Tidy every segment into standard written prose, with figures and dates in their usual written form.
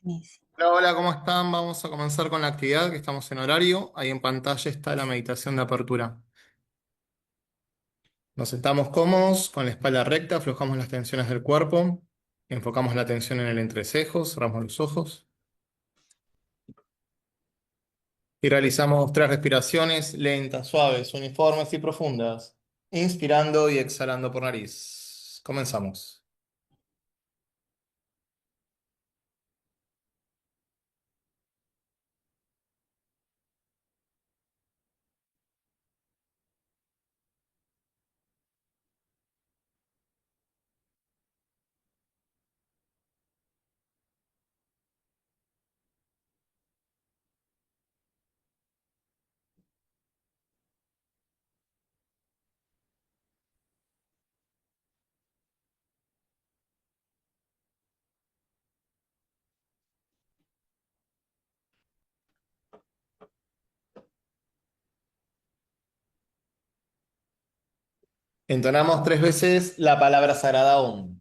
Buenísimo. Hola, hola, ¿cómo están? Vamos a comenzar con la actividad, que estamos en horario. Ahí en pantalla está la meditación de apertura. Nos sentamos cómodos, con la espalda recta, aflojamos las tensiones del cuerpo, enfocamos la atención en el entrecejo, cerramos los ojos y realizamos 3 respiraciones lentas, suaves, uniformes y profundas, inspirando y exhalando por nariz. Comenzamos. Entonamos 3 veces la palabra sagrada Om.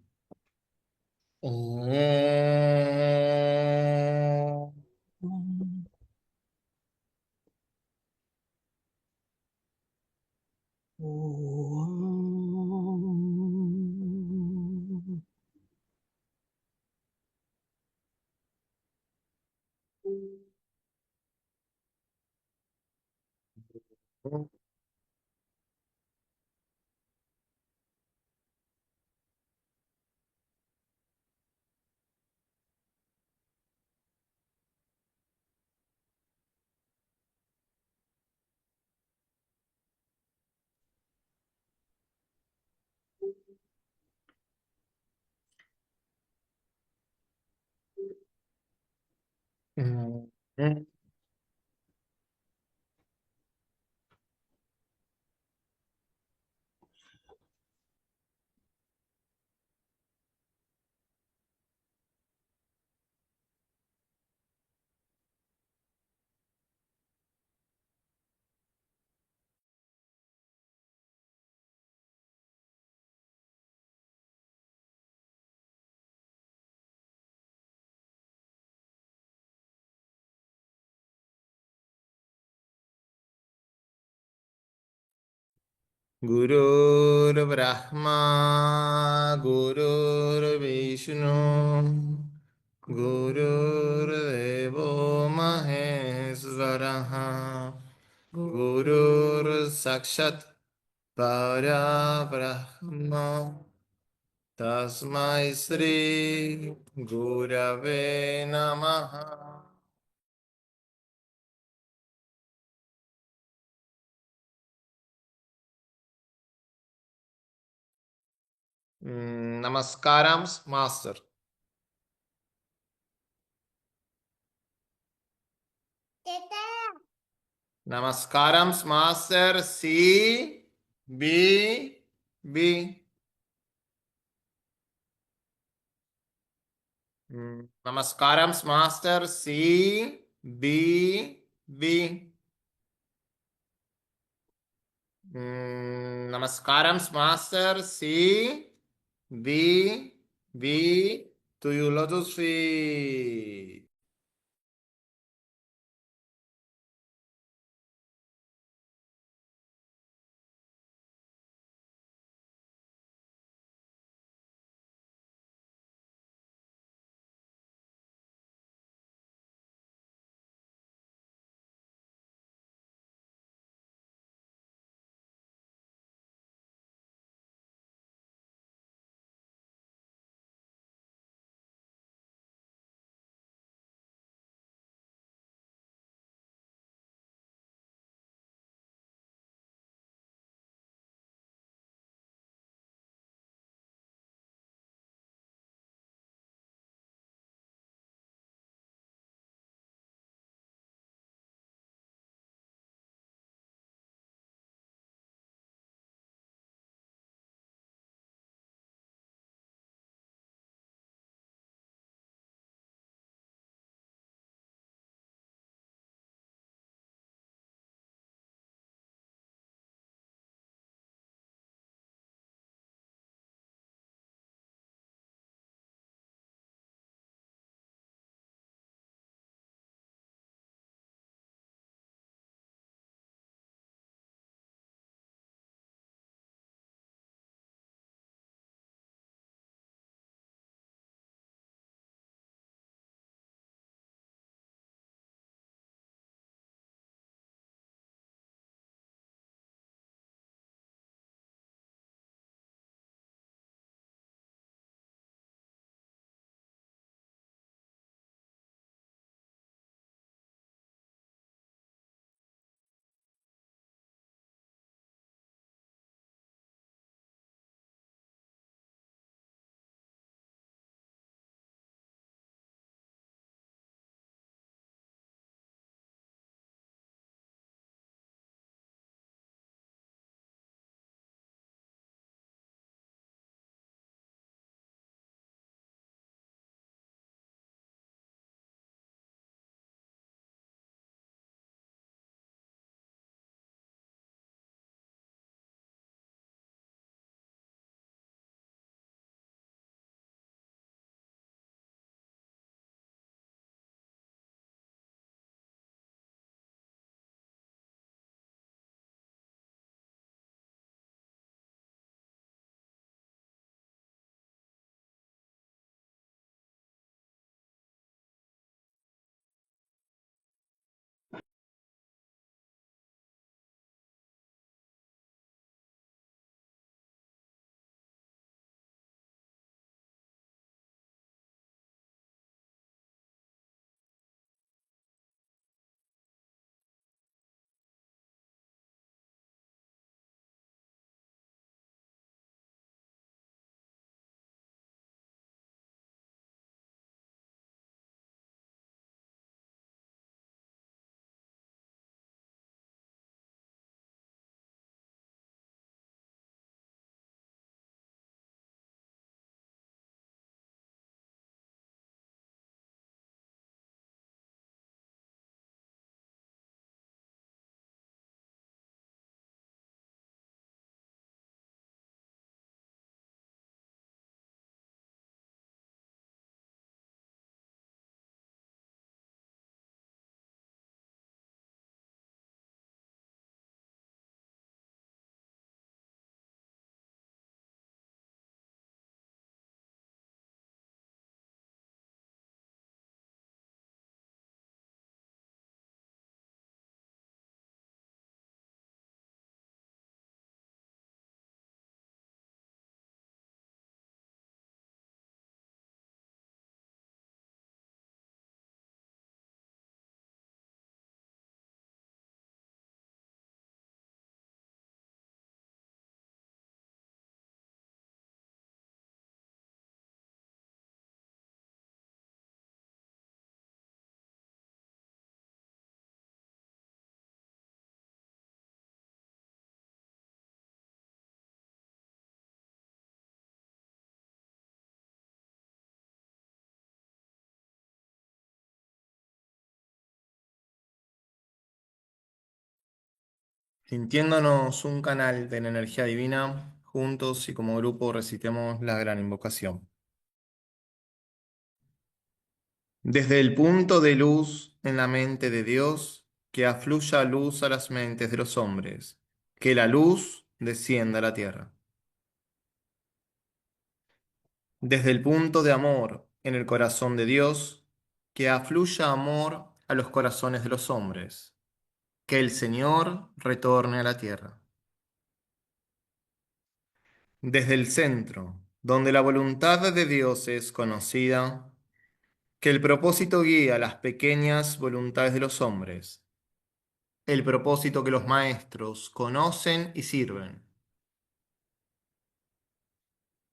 Mm. Gurur Brahma, Gurur Vishnu, Gurur Devo Maheswaraha, Gurur Sakshat Para Brahma, Tasmai Sri Gurave Namaha. Namaskarams, Master. Namaskarams, Master. C. B. B. Namaskarams, Master. C. B. B. Namaskarams, Master. C. B. B. To your lotus feet. Sintiéndonos un canal de la energía divina, juntos y como grupo recitemos la gran invocación. Desde el punto de luz en la mente de Dios, que afluya luz a las mentes de los hombres, que la luz descienda a la tierra. Desde el punto de amor en el corazón de Dios, que afluya amor a los corazones de los hombres, que el Señor retorne a la tierra. Desde el centro, donde la voluntad de Dios es conocida, que el propósito guíe a las pequeñas voluntades de los hombres, el propósito que los maestros conocen y sirven.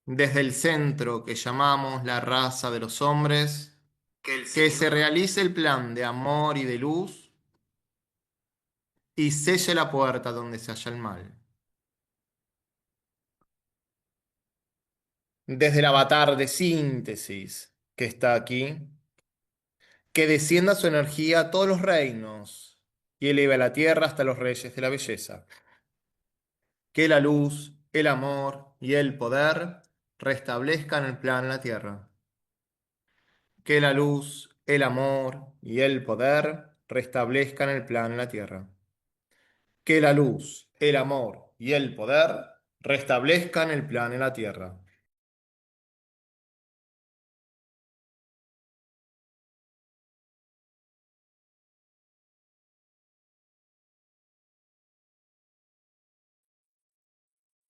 Desde el centro que llamamos la raza de los hombres, que se realice el plan de amor y de luz y selle la puerta donde se halla el mal. Desde el avatar de síntesis que está aquí, que descienda su energía a todos los reinos y eleve a la tierra hasta los reyes de la belleza. Que la luz, el amor y el poder restablezcan el plan en la tierra. Que la luz, el amor y el poder restablezcan el plan en la tierra. Que la luz, el amor y el poder restablezcan el plan en la tierra.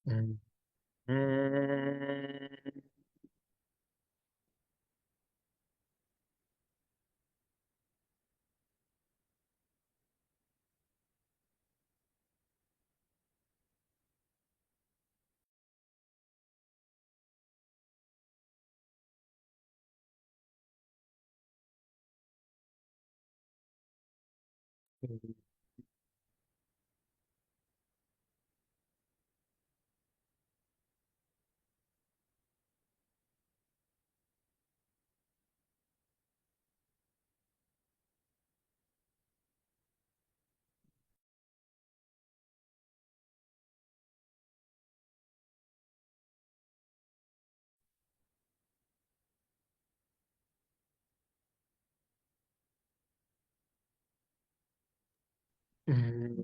Mm. Mm. Mm.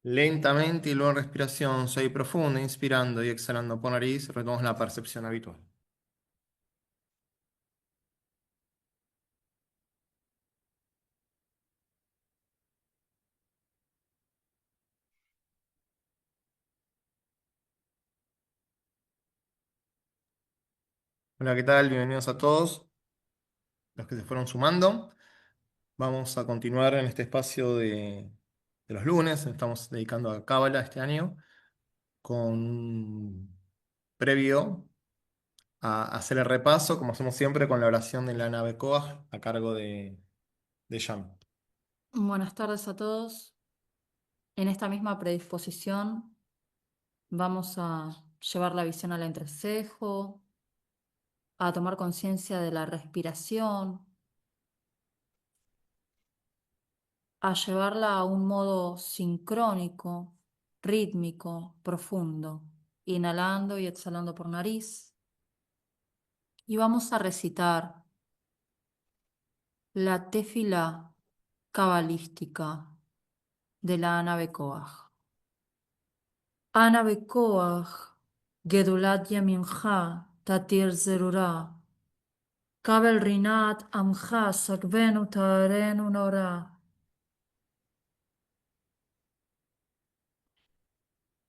Lentamente y luego en respiración soy profunda, inspirando y exhalando por nariz, retomamos la percepción habitual. Hola, ¿qué tal? Bienvenidos a todos los que se fueron sumando. Vamos a continuar en este espacio de los lunes. Estamos dedicando a Cábala este año con un previo a hacer el repaso, como hacemos siempre, con la oración de la nave Koach a cargo de Jan. Buenas tardes a todos. En esta misma predisposición vamos a llevar la visión al entrecejo, a tomar conciencia de la respiración, a llevarla a un modo sincrónico, rítmico, profundo, inhalando y exhalando por nariz. Y vamos a recitar la tefilá cabalística de la Ana Bekoach. Ana Bekoach, Gedulat Yamincha, Tatir Zerura, Kabel Rinat Amcha, Sakvenu Tarenu Nora.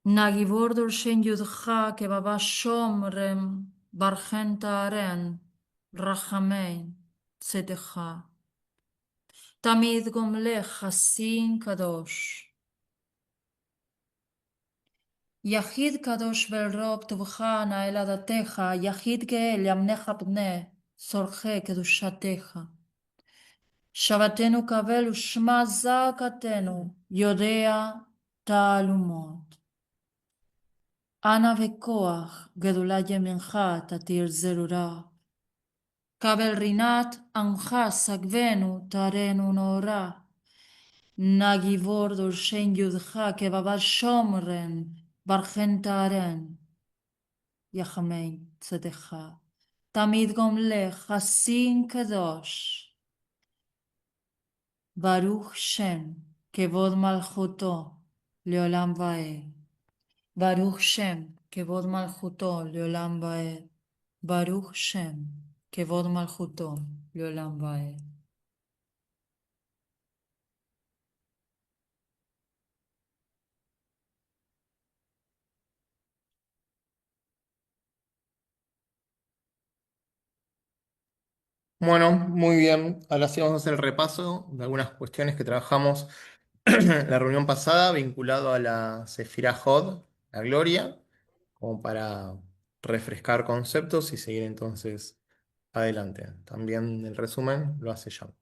Nagivordur shen yudha ke baba shomrem bargenta aren rachamein tzedecha. Tamid gomlech hasin kadosh. Yahid kadosh velrob tuvcha naeladateja. Yahid geel yamnecha bne sorge kedushateja. Shabbatenu kavel ushma zakatenu. Yodea ta'alumot. Ana vekoach gedula yemincha tatir zerura. Kabel rinat anja sagvenu tarenu nora. Nagivor shen yudha kebabal shomren barchen taren. Yachamein tzedecha. Tamid gomlech hasin kadosh. Baruch Shem kevod malchuto leolam vaed. Baruch Shem kevod malchuto leolam vaed. Baruch Shem kevod malchuto leolam vaed. Bueno, muy bien. Ahora sí vamos a hacer el repaso de algunas cuestiones que trabajamos en la reunión pasada vinculado a la Sefirá Hod, la gloria, como para refrescar conceptos y seguir entonces adelante. También el resumen lo hace Jan.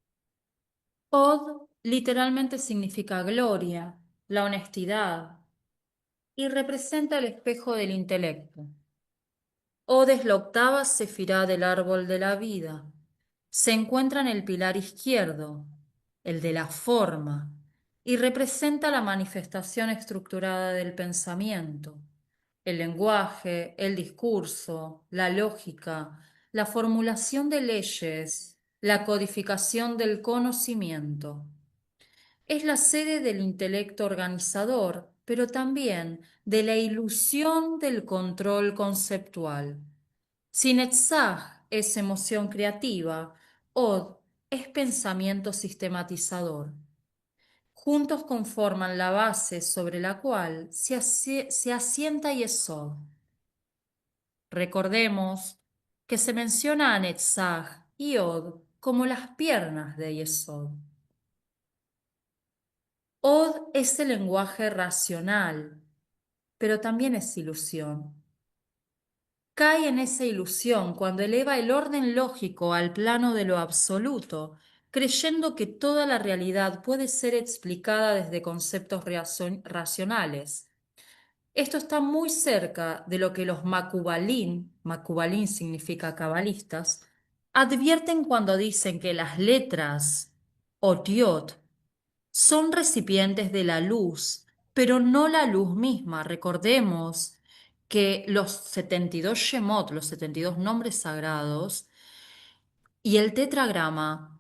Od literalmente significa gloria, la honestidad, y representa el espejo del intelecto. Od es la octava sefirá del árbol de la vida. Se encuentra en el pilar izquierdo, el de la forma, y representa la manifestación estructurada del pensamiento, el lenguaje, el discurso, la lógica, la formulación de leyes, la codificación del conocimiento. Es la sede del intelecto organizador, pero también de la ilusión del control conceptual. Si Netzach es emoción creativa, Od es pensamiento sistematizador. Juntos conforman la base sobre la cual se asienta Yesod. Recordemos que se menciona a Netzach y Od como las piernas de Yesod. Od es el lenguaje racional, pero también es ilusión. Cae en esa ilusión cuando eleva el orden lógico al plano de lo absoluto, creyendo que toda la realidad puede ser explicada desde conceptos racionales. Esto está muy cerca de lo que los Makubalín significa cabalistas, advierten cuando dicen que las letras, otiot, son recipientes de la luz, pero no la luz misma. Recordemos que los 72 Shemot, los 72 nombres sagrados, y el tetragrama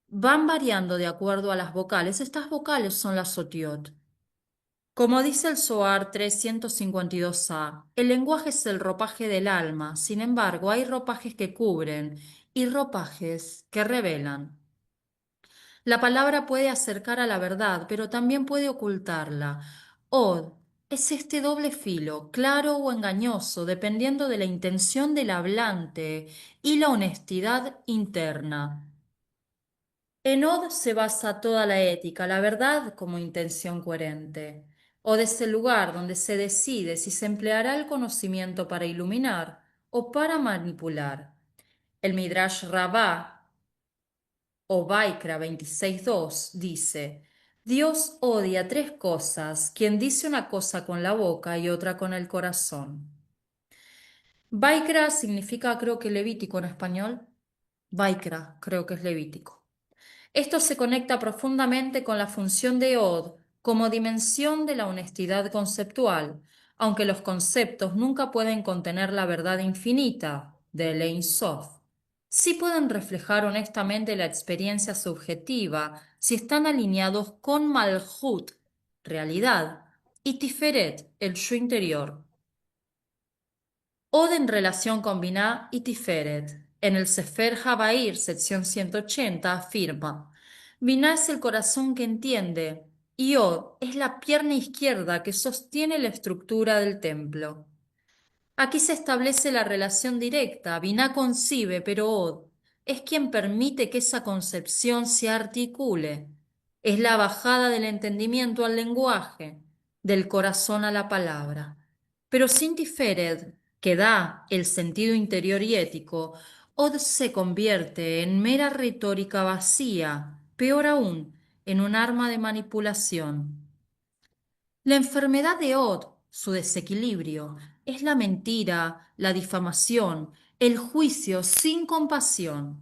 van variando de acuerdo a las vocales. Estas vocales son las otiot. Como dice el Zohar 352a, el lenguaje es el ropaje del alma. Sin embargo, hay ropajes que cubren y ropajes que revelan. La palabra puede acercar a la verdad, pero también puede ocultarla. Od es este doble filo, claro o engañoso, dependiendo de la intención del hablante y la honestidad interna. En Od se basa toda la ética, la verdad como intención coherente. Od es el lugar donde se decide si se empleará el conocimiento para iluminar o para manipular. El Midrash Rabbah o Baikra 26.2 dice: Dios odia tres cosas, quien dice una cosa con la boca y otra con el corazón. Baikra significa, creo que levítico en español. Baikra, creo que es levítico. Esto se conecta profundamente con la función de Od como dimensión de la honestidad conceptual, aunque los conceptos nunca pueden contener la verdad infinita del Ein Sof. Sí pueden reflejar honestamente la experiencia subjetiva si están alineados con Malhut, realidad, y Tiferet, el yo interior. Od en relación con Binah y Tiferet. En el Sefer Habair, sección 180, afirma: Binah es el corazón que entiende, y Od es la pierna izquierda que sostiene la estructura del templo. Aquí se establece la relación directa. Binah concibe, pero Od es quien permite que esa concepción se articule. Es la bajada del entendimiento al lenguaje, del corazón a la palabra. Pero sin Tiferet, que da el sentido interior y ético, Od se convierte en mera retórica vacía, peor aún, en un arma de manipulación. La enfermedad de Od, su desequilibrio, es la mentira, la difamación, el juicio sin compasión.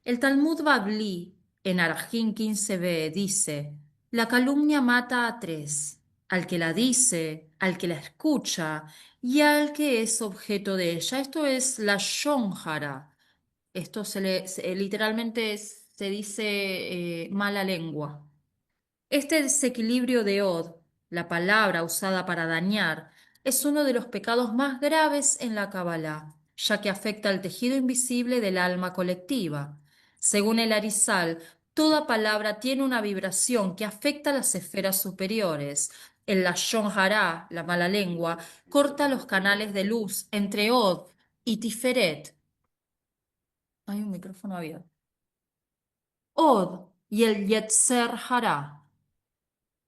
El Talmud Bavli, en Arajín 15b, dice: la calumnia mata a tres: al que la dice, al que la escucha y al que es objeto de ella. Esto es la shonjara. Esto literalmente se dice mala lengua. Este desequilibrio de Od, la palabra usada para dañar, es uno de los pecados más graves en la Kabbalah, ya que afecta al tejido invisible del alma colectiva. Según el Arizal, toda palabra tiene una vibración que afecta a las esferas superiores. El Lashon Hara, la mala lengua, corta los canales de luz entre Od y Tiferet. Hay un micrófono abierto. Od y el Yetzer Hara.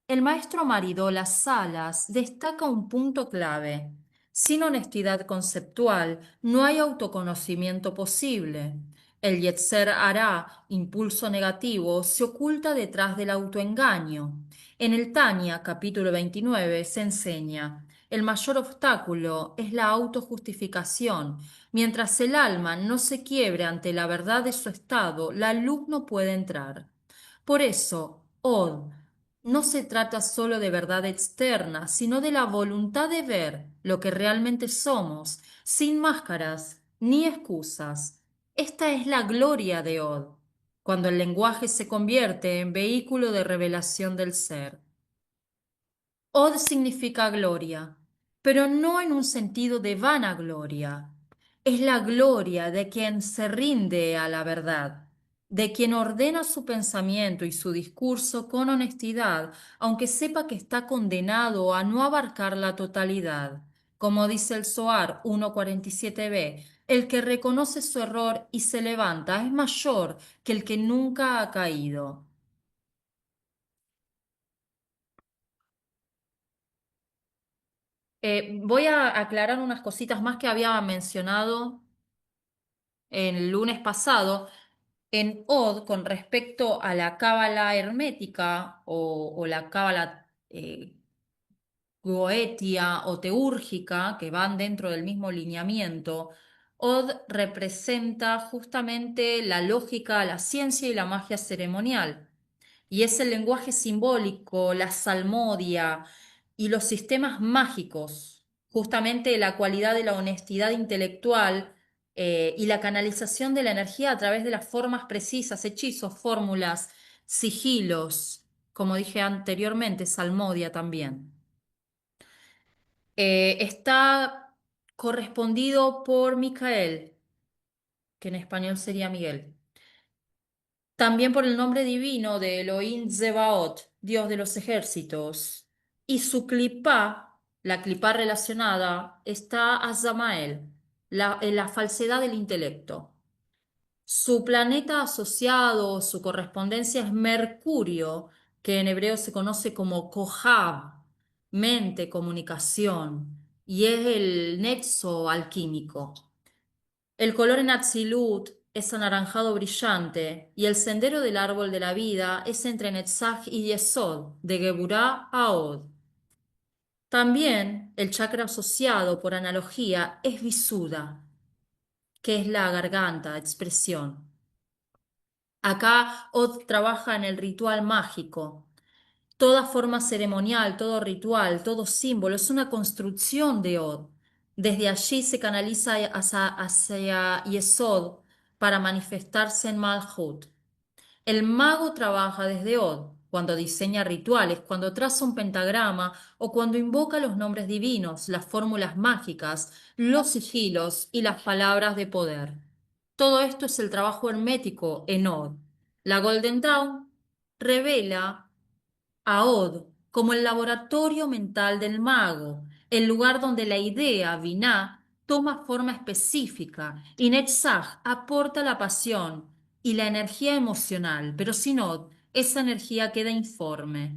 El maestro Maridola Salas destaca un punto clave. Sin honestidad conceptual no hay autoconocimiento posible. El Yetzer Hará, impulso negativo, se oculta detrás del autoengaño. En el Tania, capítulo 29, se enseña: el mayor obstáculo es la autojustificación. Mientras el alma no se quiebre ante la verdad de su estado, la luz no puede entrar. Por eso, Od no se trata solo de verdad externa, sino de la voluntad de ver lo que realmente somos, sin máscaras ni excusas. Esta es la gloria de Od, cuando el lenguaje se convierte en vehículo de revelación del ser. Od significa gloria, pero no en un sentido de vanagloria. Es la gloria de quien se rinde a la verdad, de quien ordena su pensamiento y su discurso con honestidad, aunque sepa que está condenado a no abarcar la totalidad. Como dice el Zohar 1.47b, el que reconoce su error y se levanta es mayor que el que nunca ha caído. Voy a aclarar unas cositas más que había mencionado el lunes pasado en Od con respecto a la cábala hermética o la cábala goetia o teúrgica, que van dentro del mismo lineamiento. Od representa justamente la lógica, la ciencia y la magia ceremonial. Y es el lenguaje simbólico, la salmodia y los sistemas mágicos, justamente la cualidad de la honestidad intelectual y la canalización de la energía a través de las formas precisas, hechizos, fórmulas, sigilos, como dije anteriormente, salmodia también. Está correspondido por Micael, que en español sería Miguel. También por el nombre divino de Elohim Zebaot, Dios de los ejércitos. Y su clipá, la clipá relacionada, está a Samael, la falsedad del intelecto. Su planeta asociado, su correspondencia es Mercurio, que en hebreo se conoce como Kohab, mente, comunicación, y es el nexo alquímico. El color en Atzilut es anaranjado brillante y el sendero del árbol de la vida es entre Netzach y Yesod, de Geburá a Od. También el chakra asociado por analogía es Visuddha, que es la garganta, expresión. Acá Od trabaja en el ritual mágico. Toda forma ceremonial, todo ritual, todo símbolo es una construcción de Od. Desde allí se canaliza hacia Yesod para manifestarse en Malhut. El mago trabaja desde Od, cuando diseña rituales, cuando traza un pentagrama o cuando invoca los nombres divinos, las fórmulas mágicas, los sigilos y las palabras de poder. Todo esto es el trabajo hermético en Od. La Golden Dawn revela a Od como el laboratorio mental del mago, el lugar donde la idea, Binah, toma forma específica y Netzach aporta la pasión y la energía emocional, pero sin Od, esa energía queda informe.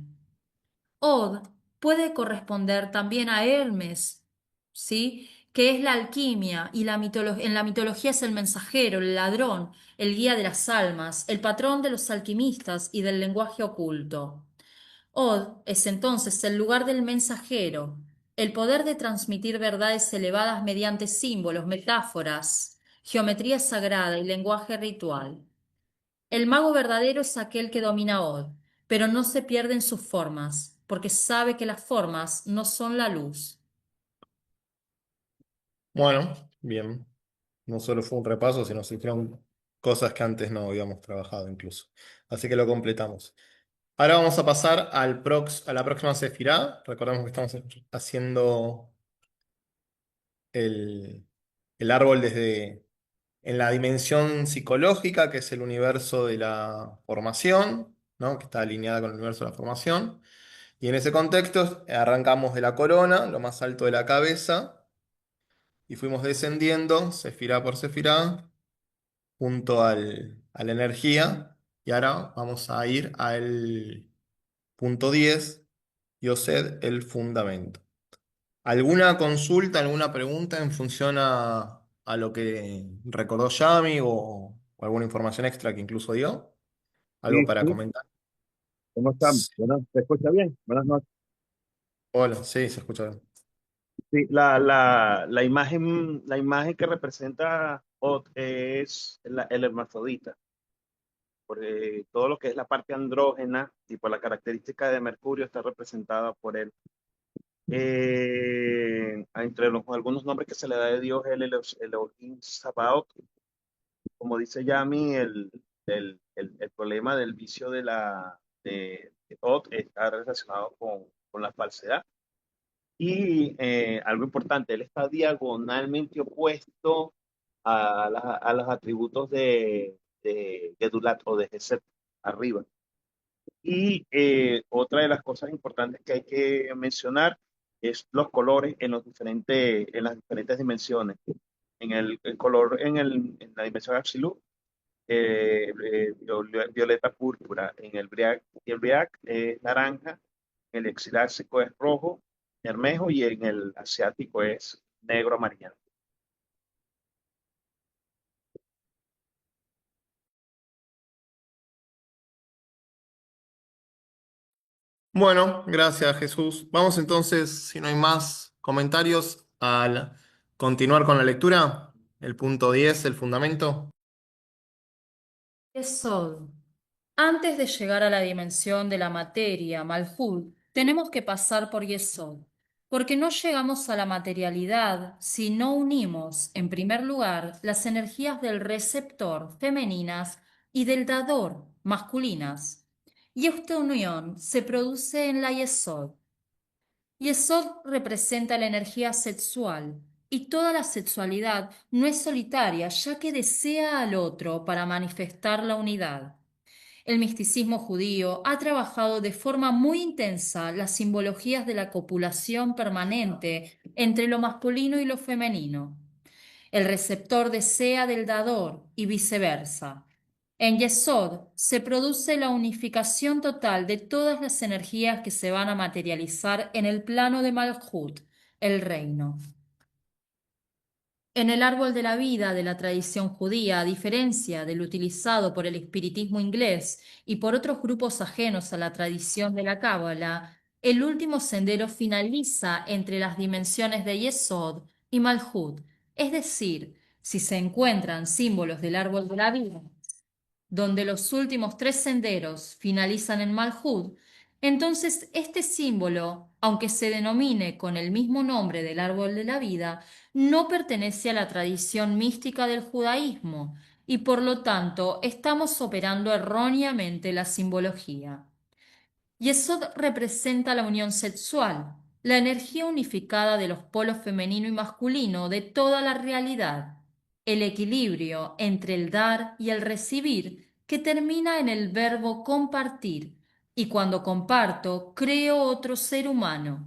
Od puede corresponder también a Hermes, ¿sí? Que es la alquimia y en la mitología es el mensajero, el ladrón, el guía de las almas, el patrón de los alquimistas y del lenguaje oculto. Od es entonces el lugar del mensajero, el poder de transmitir verdades elevadas mediante símbolos, metáforas, geometría sagrada y lenguaje ritual. El mago verdadero es aquel que domina Od, pero no se pierde en sus formas, porque sabe que las formas no son la luz. Bueno, bien. No solo fue un repaso, sino se hicieron cosas que antes no habíamos trabajado incluso. Así que lo completamos. Ahora vamos a pasar a la próxima Sefirá. Recordemos que estamos haciendo el, el árbol desde en la dimensión psicológica, que es el universo de la formación, ¿no? Que está alineada con el universo de la formación. Y en ese contexto arrancamos de la corona, lo más alto de la cabeza, y fuimos descendiendo, sefirá por sefirá, junto a la energía. Y ahora vamos a ir al punto 10, Yosed, el fundamento. ¿Alguna consulta, alguna pregunta en función a lo que recordó Yami o alguna información extra que incluso dio? ¿Algo Sí, para sí, comentar? ¿cómo están? Sí. Bueno, ¿se escucha bien? Buenas noches. Hola, sí, se escucha bien. Sí, la imagen que representa Ot es el hermafrodita, porque todo lo que es la parte andrógena y por la característica de Mercurio está representada por él. Entre algunos nombres que se le da de Dios, el Elohim Sabaoth, como dice Yami, el problema del vicio de Ot está relacionado con la falsedad. Y algo importante, él está diagonalmente opuesto a los atributos de Gedulat o de Geset arriba. Y otra de las cosas importantes que hay que mencionar es los colores en las diferentes dimensiones. El color en la dimensión Absolute, violeta púrpura, en el Briac es naranja, en el exiláctico es rojo, bermejo y en el asiático es negro amarillento. Bueno, gracias Jesús. Vamos entonces, si no hay más comentarios, al continuar con la lectura. El punto 10, el fundamento. Yesod. Antes de llegar a la dimensión de la materia, Malhud, tenemos que pasar por Yesod, porque no llegamos a la materialidad si no unimos, en primer lugar, las energías del receptor femeninas y del dador masculinas. Y esta unión se produce en la Yesod. Yesod representa la energía sexual, y toda la sexualidad no es solitaria, ya que desea al otro para manifestar la unidad. El misticismo judío ha trabajado de forma muy intensa las simbologías de la copulación permanente entre lo masculino y lo femenino. El receptor desea del dador y viceversa. En Yesod se produce la unificación total de todas las energías que se van a materializar en el plano de Malhut, el reino. En el árbol de la vida de la tradición judía, a diferencia del utilizado por el espiritismo inglés y por otros grupos ajenos a la tradición de la Cábala, el último sendero finaliza entre las dimensiones de Yesod y Malhut, es decir, si se encuentran símbolos del árbol de la vida donde los últimos tres senderos finalizan en Malhud, entonces este símbolo, aunque se denomine con el mismo nombre del árbol de la vida, no pertenece a la tradición mística del judaísmo y por lo tanto estamos operando erróneamente la simbología. Yesod representa la unión sexual, la energía unificada de los polos femenino y masculino de toda la realidad, el equilibrio entre el dar y el recibir que termina en el verbo compartir y cuando comparto, creo otro ser humano.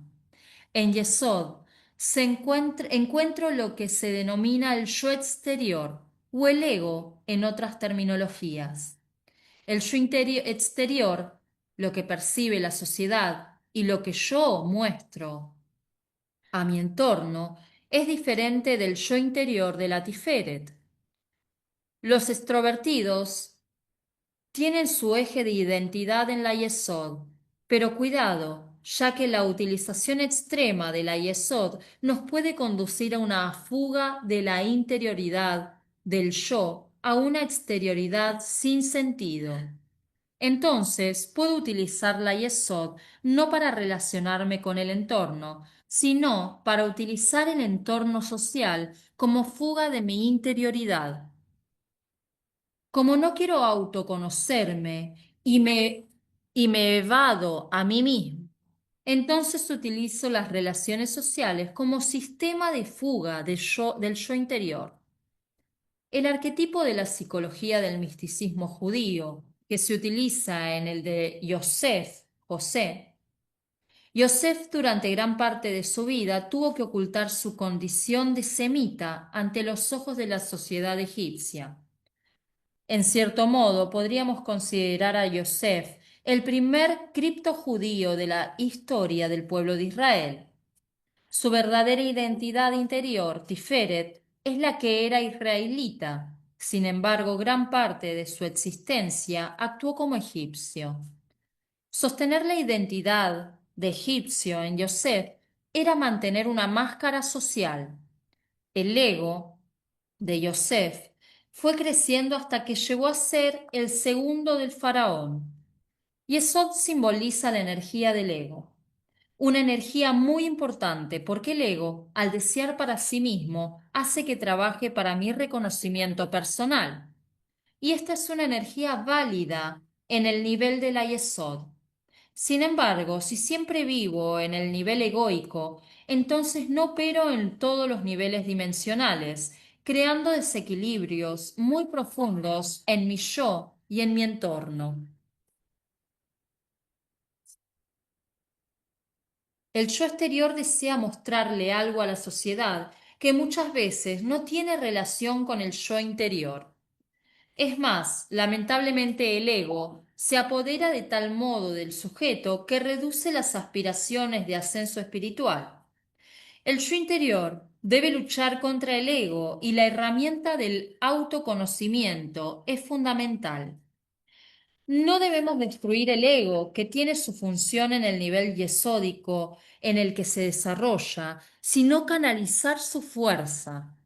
En Yesod encuentro lo que se denomina el yo exterior o el ego en otras terminologías. El yo exterior, lo que percibe la sociedad y lo que yo muestro a mi entorno, es diferente del yo interior de la Tiferet. Los extrovertidos tienen su eje de identidad en la Yesod, pero cuidado, ya que la utilización extrema de la Yesod nos puede conducir a una fuga de la interioridad del yo a una exterioridad sin sentido. Entonces, puedo utilizar la Yesod no para relacionarme con el entorno, sino para utilizar el entorno social como fuga de mi interioridad. Como no quiero autoconocerme y me evado a mí mismo, entonces utilizo las relaciones sociales como sistema de fuga del yo interior. El arquetipo de la psicología del misticismo judío, que se utiliza en el de José, Yosef durante gran parte de su vida tuvo que ocultar su condición de semita ante los ojos de la sociedad egipcia. En cierto modo, podríamos considerar a Yosef el primer criptojudío de la historia del pueblo de Israel. Su verdadera identidad interior, Tiferet, es la que era israelita. Sin embargo, gran parte de su existencia actuó como egipcio. Sostener la identidad de egipcio en Yosef era mantener una máscara social. El ego de Yosef fue creciendo hasta que llegó a ser el segundo del faraón. Yesod simboliza la energía del ego, una energía muy importante porque el ego, al desear para sí mismo, hace que trabaje para mi reconocimiento personal. Y esta es una energía válida en el nivel de la Yesod. Sin embargo, si siempre vivo en el nivel egoico, entonces no opero en todos los niveles dimensionales, creando desequilibrios muy profundos en mi yo y en mi entorno. El yo exterior desea mostrarle algo a la sociedad que muchas veces no tiene relación con el yo interior. Es más, lamentablemente el ego se apodera de tal modo del sujeto que reduce las aspiraciones de ascenso espiritual. El yo interior debe luchar contra el ego y la herramienta del autoconocimiento es fundamental. No debemos destruir el ego, que tiene su función en el nivel yesódico en el que se desarrolla, sino canalizar su fuerza.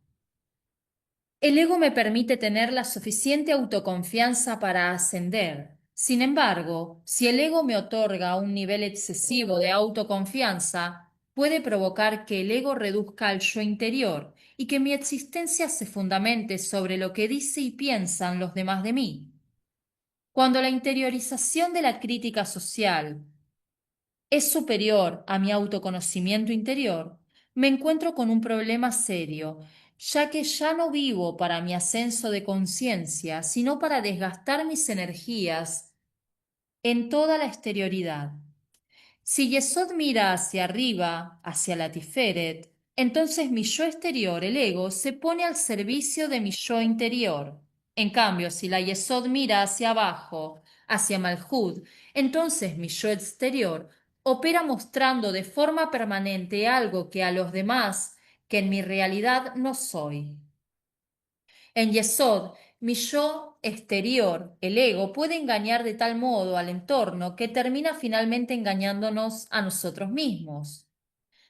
El ego me permite tener la suficiente autoconfianza para ascender. Sin embargo, si el ego me otorga un nivel excesivo de autoconfianza, puede provocar que el ego reduzca al yo interior y que mi existencia se fundamente sobre lo que dice y piensan los demás de mí. Cuando la interiorización de la crítica social es superior a mi autoconocimiento interior, me encuentro con un problema serio, ya que ya no vivo para mi ascenso de conciencia, sino para desgastar mis energías en toda la exterioridad. Si Yesod mira hacia arriba, hacia la Tiferet, entonces mi yo exterior, el ego, se pone al servicio de mi yo interior. En cambio, si la Yesod mira hacia abajo, hacia Malhud, entonces mi yo exterior opera mostrando de forma permanente algo que a los demás, que en mi realidad no soy. En Yesod, mi yo exterior, el ego, puede engañar de tal modo al entorno que termina finalmente engañándonos a nosotros mismos.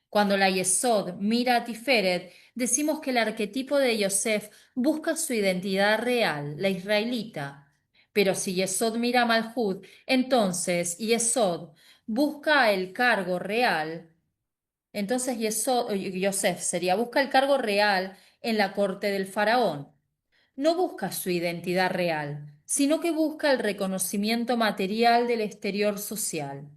Cuando la Yesod mira a Tiferet, decimos que el arquetipo de Yosef busca su identidad real, la israelita. Pero si Yesod mira a Malhud, entonces Yesod busca el cargo real. Entonces Yosef busca el cargo real en la corte del faraón. No busca su identidad real, sino que busca el reconocimiento material del exterior social.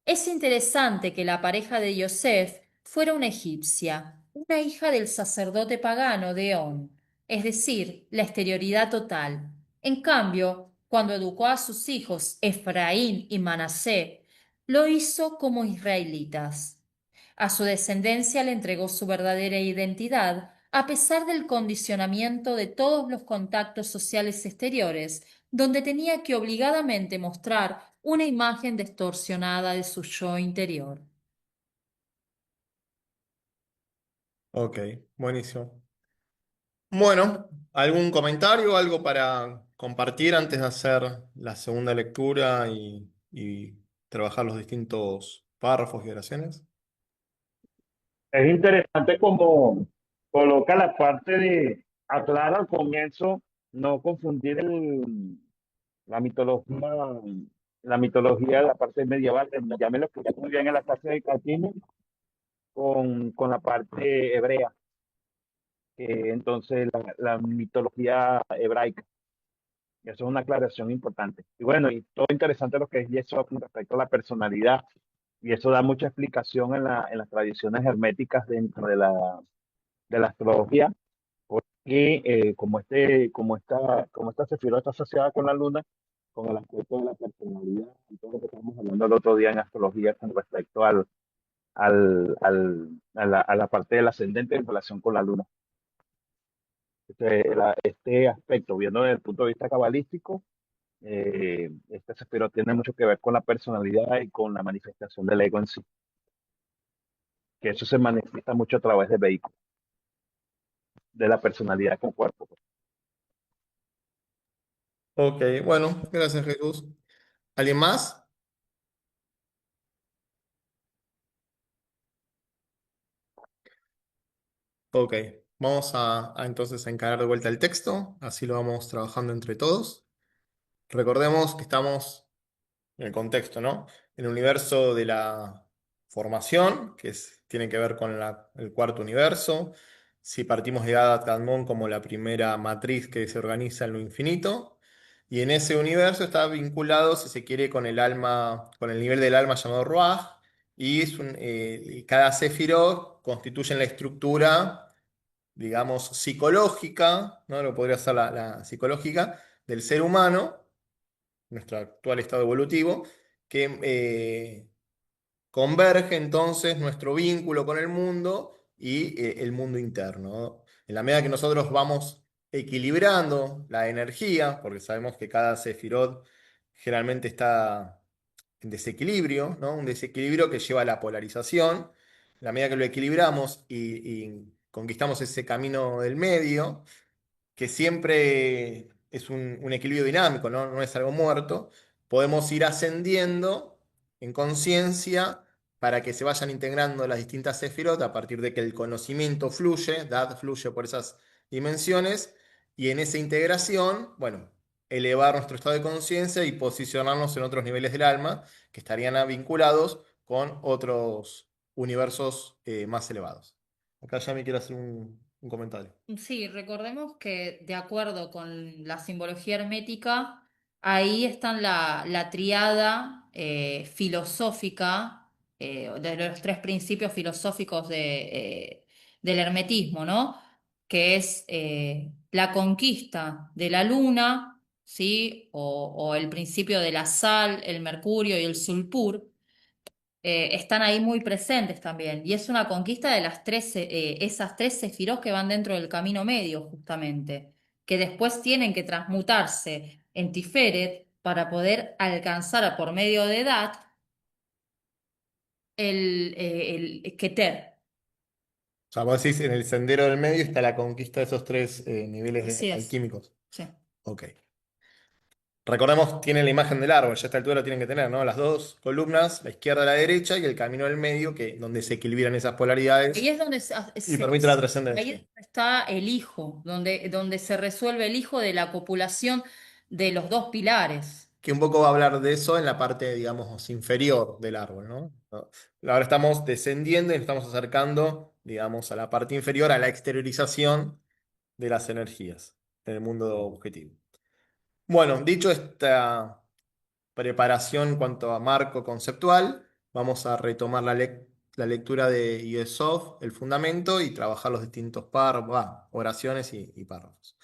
Es interesante que la pareja de Yosef fuera una egipcia, una hija del sacerdote pagano de On, es decir, la exterioridad total. En cambio, cuando educó a sus hijos Efraín y Manasé, lo hizo como israelitas. A su descendencia le entregó su verdadera identidad, a pesar del condicionamiento de todos los contactos sociales exteriores, donde tenía que obligadamente mostrar una imagen distorsionada de su yo interior. Ok, buenísimo. Bueno, ¿algún comentario, algo para compartir antes de hacer la segunda lectura y trabajar los distintos párrafos y oraciones? Es interesante como coloca la parte de aclarar al comienzo, no confundir la mitología, la mitología de la parte medieval, ya me lo expliqué muy bien en la clase de Catino, con la parte hebrea, que entonces la mitología hebraica. Y eso es una aclaración importante. Y bueno, y todo interesante lo que es Yesod con respecto a la personalidad. Y eso da mucha explicación en las tradiciones herméticas dentro de la astrología, porque como esta sefirot está asociada con la luna, con el aspecto de la personalidad y todo lo que estamos hablando el otro día en astrología con respecto a la parte del ascendente en relación con la luna. Este aspecto, viendo desde el punto de vista cabalístico, este sefirot tiene mucho que ver con la personalidad y con la manifestación del ego en sí, que eso se manifiesta mucho a través del vehículo, de la personalidad con cuerpo. Ok, bueno, gracias Jesús. ¿Alguien más? Ok, vamos a entonces a encarar de vuelta el texto, así lo vamos trabajando entre todos. Recordemos que estamos en el contexto, ¿no? El universo de la formación, tiene que ver con el cuarto universo. Si partimos de Adat Kadmon como la primera matriz que se organiza en lo infinito, y en ese universo está vinculado, si se quiere, con el alma, con el nivel del alma llamado Ruach, y cada Sefirot constituye la estructura, digamos, psicológica, ¿no? Lo podría ser la psicológica del ser humano, nuestro actual estado evolutivo, que converge entonces nuestro vínculo con el mundo y el mundo interno, ¿no? En la medida que nosotros vamos equilibrando la energía, porque sabemos que cada sefirot generalmente está en desequilibrio, ¿no? Un desequilibrio que lleva a la polarización. En la medida que lo equilibramos y conquistamos ese camino del medio, que siempre es un equilibrio dinámico, ¿no? No es algo muerto, podemos ir ascendiendo en conciencia para que se vayan integrando las distintas sefirot a partir de que el conocimiento fluye, Dad fluye por esas dimensiones, y en esa integración, bueno, elevar nuestro estado de conciencia y posicionarnos en otros niveles del alma que estarían vinculados con otros universos más elevados. Acá ya me quiero hacer un comentario. Sí, recordemos que de acuerdo con la simbología hermética, ahí están la triada filosófica de los tres principios filosóficos del hermetismo, ¿no? Que es la conquista de la luna, ¿sí? O el principio de la sal, el mercurio y el sulfur están ahí muy presentes también. Y es una conquista de esas tres sefirot que van dentro del camino medio, justamente, que después tienen que transmutarse en Tiferet para poder alcanzar por medio de Edad el Keter. O sea, vos decís, en el sendero del medio está la conquista de esos tres niveles Así es. alquímicos. Sí. Ok. Recordemos, tiene la imagen del árbol, ya a esta altura lo tienen que tener, ¿no? Las dos columnas, la izquierda y la derecha, y el camino del medio, donde se equilibran esas Ahí polaridades es donde y permite la ahí trascendencia. es donde está el hijo, donde se resuelve el hijo de la copulación de los dos pilares. Que un poco va a hablar de eso en la parte, digamos, inferior del árbol, ¿no? Ahora estamos descendiendo y nos estamos acercando, digamos, a la parte inferior, a la exteriorización de las energías en el mundo objetivo. Bueno, dicho esta preparación en cuanto a marco conceptual, vamos a retomar la lectura de Yesod, el fundamento, y trabajar los distintos párrafos, oraciones y párrafos.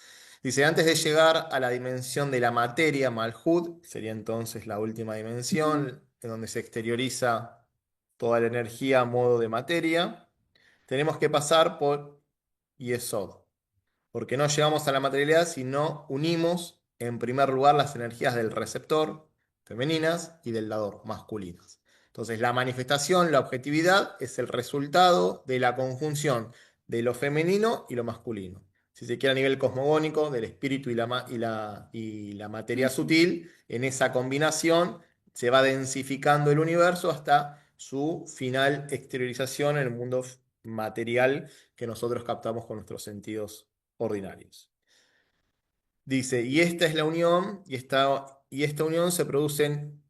Dice, antes de llegar a la dimensión de la materia, Malhut, sería entonces la última dimensión, en donde se exterioriza toda la energía a modo de materia, tenemos que pasar por Yesod, porque no llegamos a la materialidad si no unimos, en primer lugar, las energías del receptor, femeninas, y del dador, masculinas. Entonces, la manifestación, la objetividad, es el resultado de la conjunción de lo femenino y lo masculino. Si se quiere a nivel cosmogónico, del espíritu y la materia sutil, en esa combinación se va densificando el universo hasta su final exteriorización en el mundo material que nosotros captamos con nuestros sentidos ordinarios. Dice, y esta es la unión, y esta unión se produce en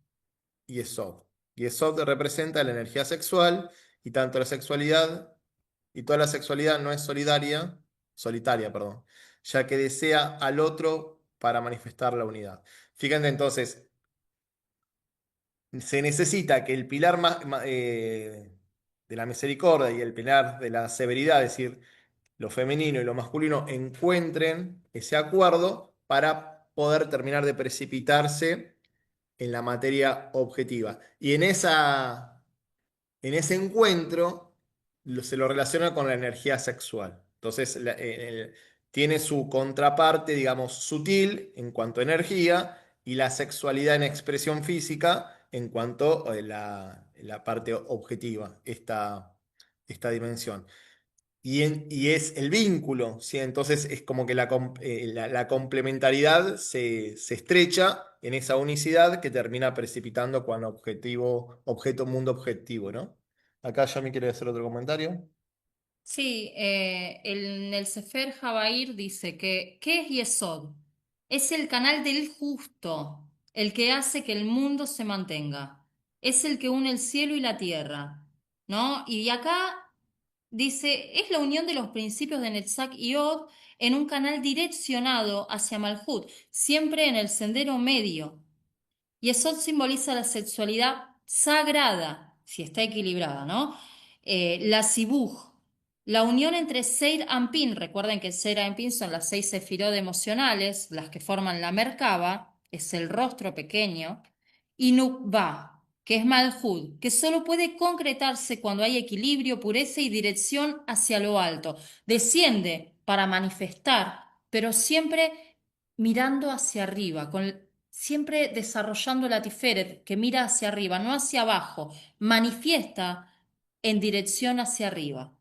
Yesod. Yesod representa la energía sexual, y tanto la sexualidad, y toda la sexualidad no es solitaria, perdón, ya que desea al otro para manifestar la unidad. Fíjense entonces, se necesita que el pilar de la misericordia y el pilar de la severidad, es decir, lo femenino y lo masculino, encuentren ese acuerdo para poder terminar de precipitarse en la materia objetiva. Y en ese encuentro se lo relaciona con la energía sexual. Entonces, tiene su contraparte, digamos, sutil en cuanto a energía y la sexualidad en expresión física en cuanto a la parte objetiva, esta dimensión. Y es el vínculo, ¿sí? Entonces es como que la complementariedad se estrecha en esa unicidad que termina precipitando cuando objeto, mundo objetivo, ¿no? Acá ya me quiere hacer otro comentario. Sí, en el Sefer Habair dice que, ¿qué es Yesod? Es el canal del justo, el que hace que el mundo se mantenga. Es el que une el cielo y la tierra, ¿no? Y acá dice, es la unión de los principios de Netzach y Od en un canal direccionado hacia Malhut, siempre en el sendero medio. Yesod simboliza la sexualidad sagrada, si está equilibrada, ¿no? La sibuj, la unión entre Seir Ampin, recuerden que Seir Ampin son las 6 sefirot emocionales, las que forman la Merkaba, es el rostro pequeño, y Nukba, que es Malhud, que solo puede concretarse cuando hay equilibrio, pureza y dirección hacia lo alto. Desciende para manifestar, pero siempre mirando hacia arriba, siempre desarrollando la Tiferet, que mira hacia arriba, no hacia abajo, manifiesta en dirección hacia arriba.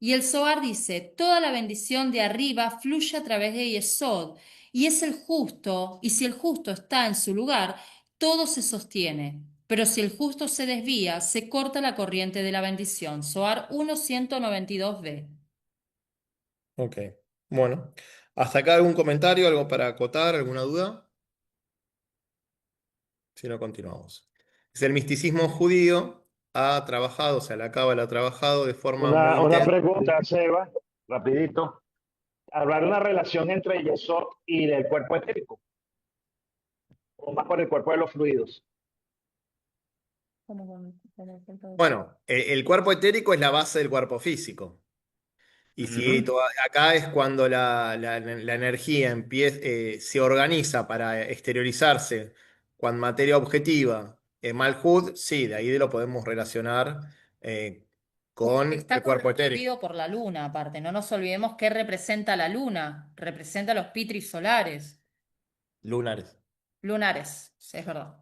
Y el Zohar dice, toda la bendición de arriba fluye a través de Yesod, y es el justo, y si el justo está en su lugar, todo se sostiene. Pero si el justo se desvía, se corta la corriente de la bendición. Zohar 1:192b. Ok, bueno. ¿Hasta acá algún comentario, algo para acotar, alguna duda? Si no, continuamos. El misticismo judío ha trabajado, o sea, la cábala ha trabajado de forma muy Una intensa. pregunta, Seba, rapidito. Hablar de una relación entre Yesod y del cuerpo etérico, o más por el cuerpo de los fluidos. Bueno, el cuerpo etérico es la base del cuerpo físico. Y si Ujú. acá es cuando la energía se organiza para exteriorizarse con materia objetiva en Malhud, sí, de ahí lo podemos relacionar eh, con Está el cuerpo etérico. correspondido por la luna, aparte. No nos olvidemos qué representa la luna. Representa los pitris solares. Lunares. Lunares, sí, es verdad.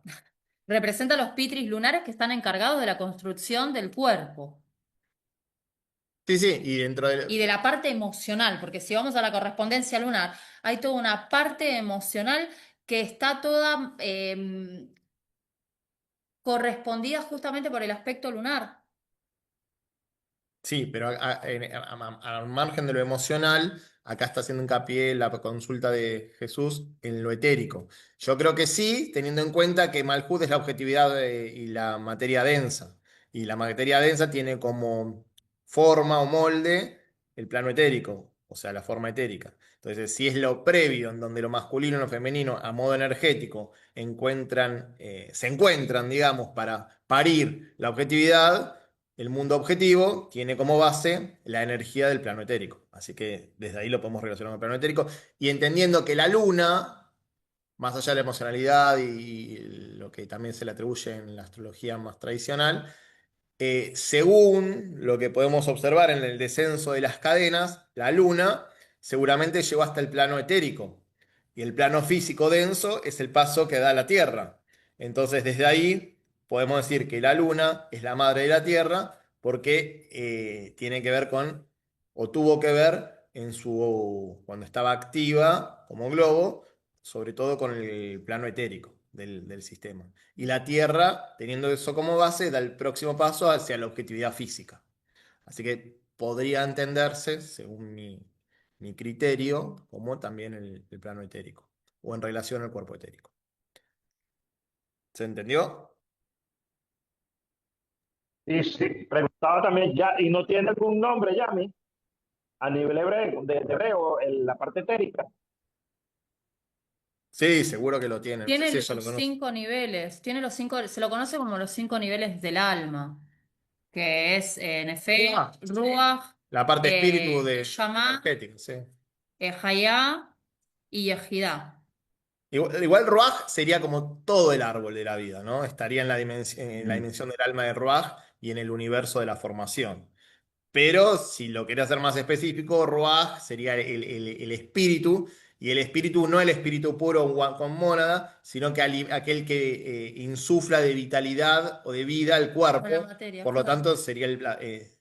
Representa los pitris lunares que están encargados de la construcción del cuerpo Sí, sí, y dentro y del... de la parte emocional, porque si vamos a la correspondencia lunar, hay toda una parte emocional que está toda correspondida justamente por el aspecto lunar. Sí, pero al margen de lo emocional, acá está haciendo hincapié la consulta de Jesús en lo etérico. Yo creo que sí, teniendo en cuenta que Malhut es la objetividad y la materia densa. Y la materia densa tiene como forma o molde el plano etérico, o sea, la forma etérica. Entonces, si es lo previo, en donde lo masculino y lo femenino, a modo energético, se encuentran, digamos, para parir la objetividad. El mundo objetivo tiene como base la energía del plano etérico. Así Así que desde ahí lo podemos relacionar con el plano etérico. Y entendiendo que la luna, más allá de la emocionalidad y lo que también se le atribuye en la astrología más tradicional, según lo que podemos observar en el descenso de las cadenas, la Luna seguramente llegó hasta el plano etérico. Y el plano físico denso es el paso que da la Tierra. Entonces, desde ahí podemos decir que la Luna es la madre de la Tierra porque tiene que ver con, o tuvo que ver cuando estaba activa como globo, sobre todo con el plano etérico del sistema. Y la Tierra, teniendo eso como base, da el próximo paso hacia la objetividad física. Así que podría entenderse, según mi criterio, como también el plano etérico, o en relación al cuerpo etérico. ¿Se entendió? Y sí, preguntaba también, ya, ¿y no tiene algún nombre, Yami, a nivel hebreo, de hebreo, en la parte etérica? Sí, seguro que lo tienen. No sé Tiene si ella lo los conoce. 5 niveles, tiene los 5, se lo conoce como los 5 niveles del alma, que es Nefesh, Ruach, La parte espíritu Neshama, energética, sí. Hayá y Yehidá. Igual Ruach sería como todo el árbol de la vida, ¿no? Estaría en la dimensión del alma de Ruach y en el universo de la formación. Pero si lo querés hacer más específico, Ruach sería el espíritu, y el espíritu no el espíritu puro con mónada, sino que aquel que insufla de vitalidad o de vida al Con la cuerpo. materia, Por lo claro. tanto,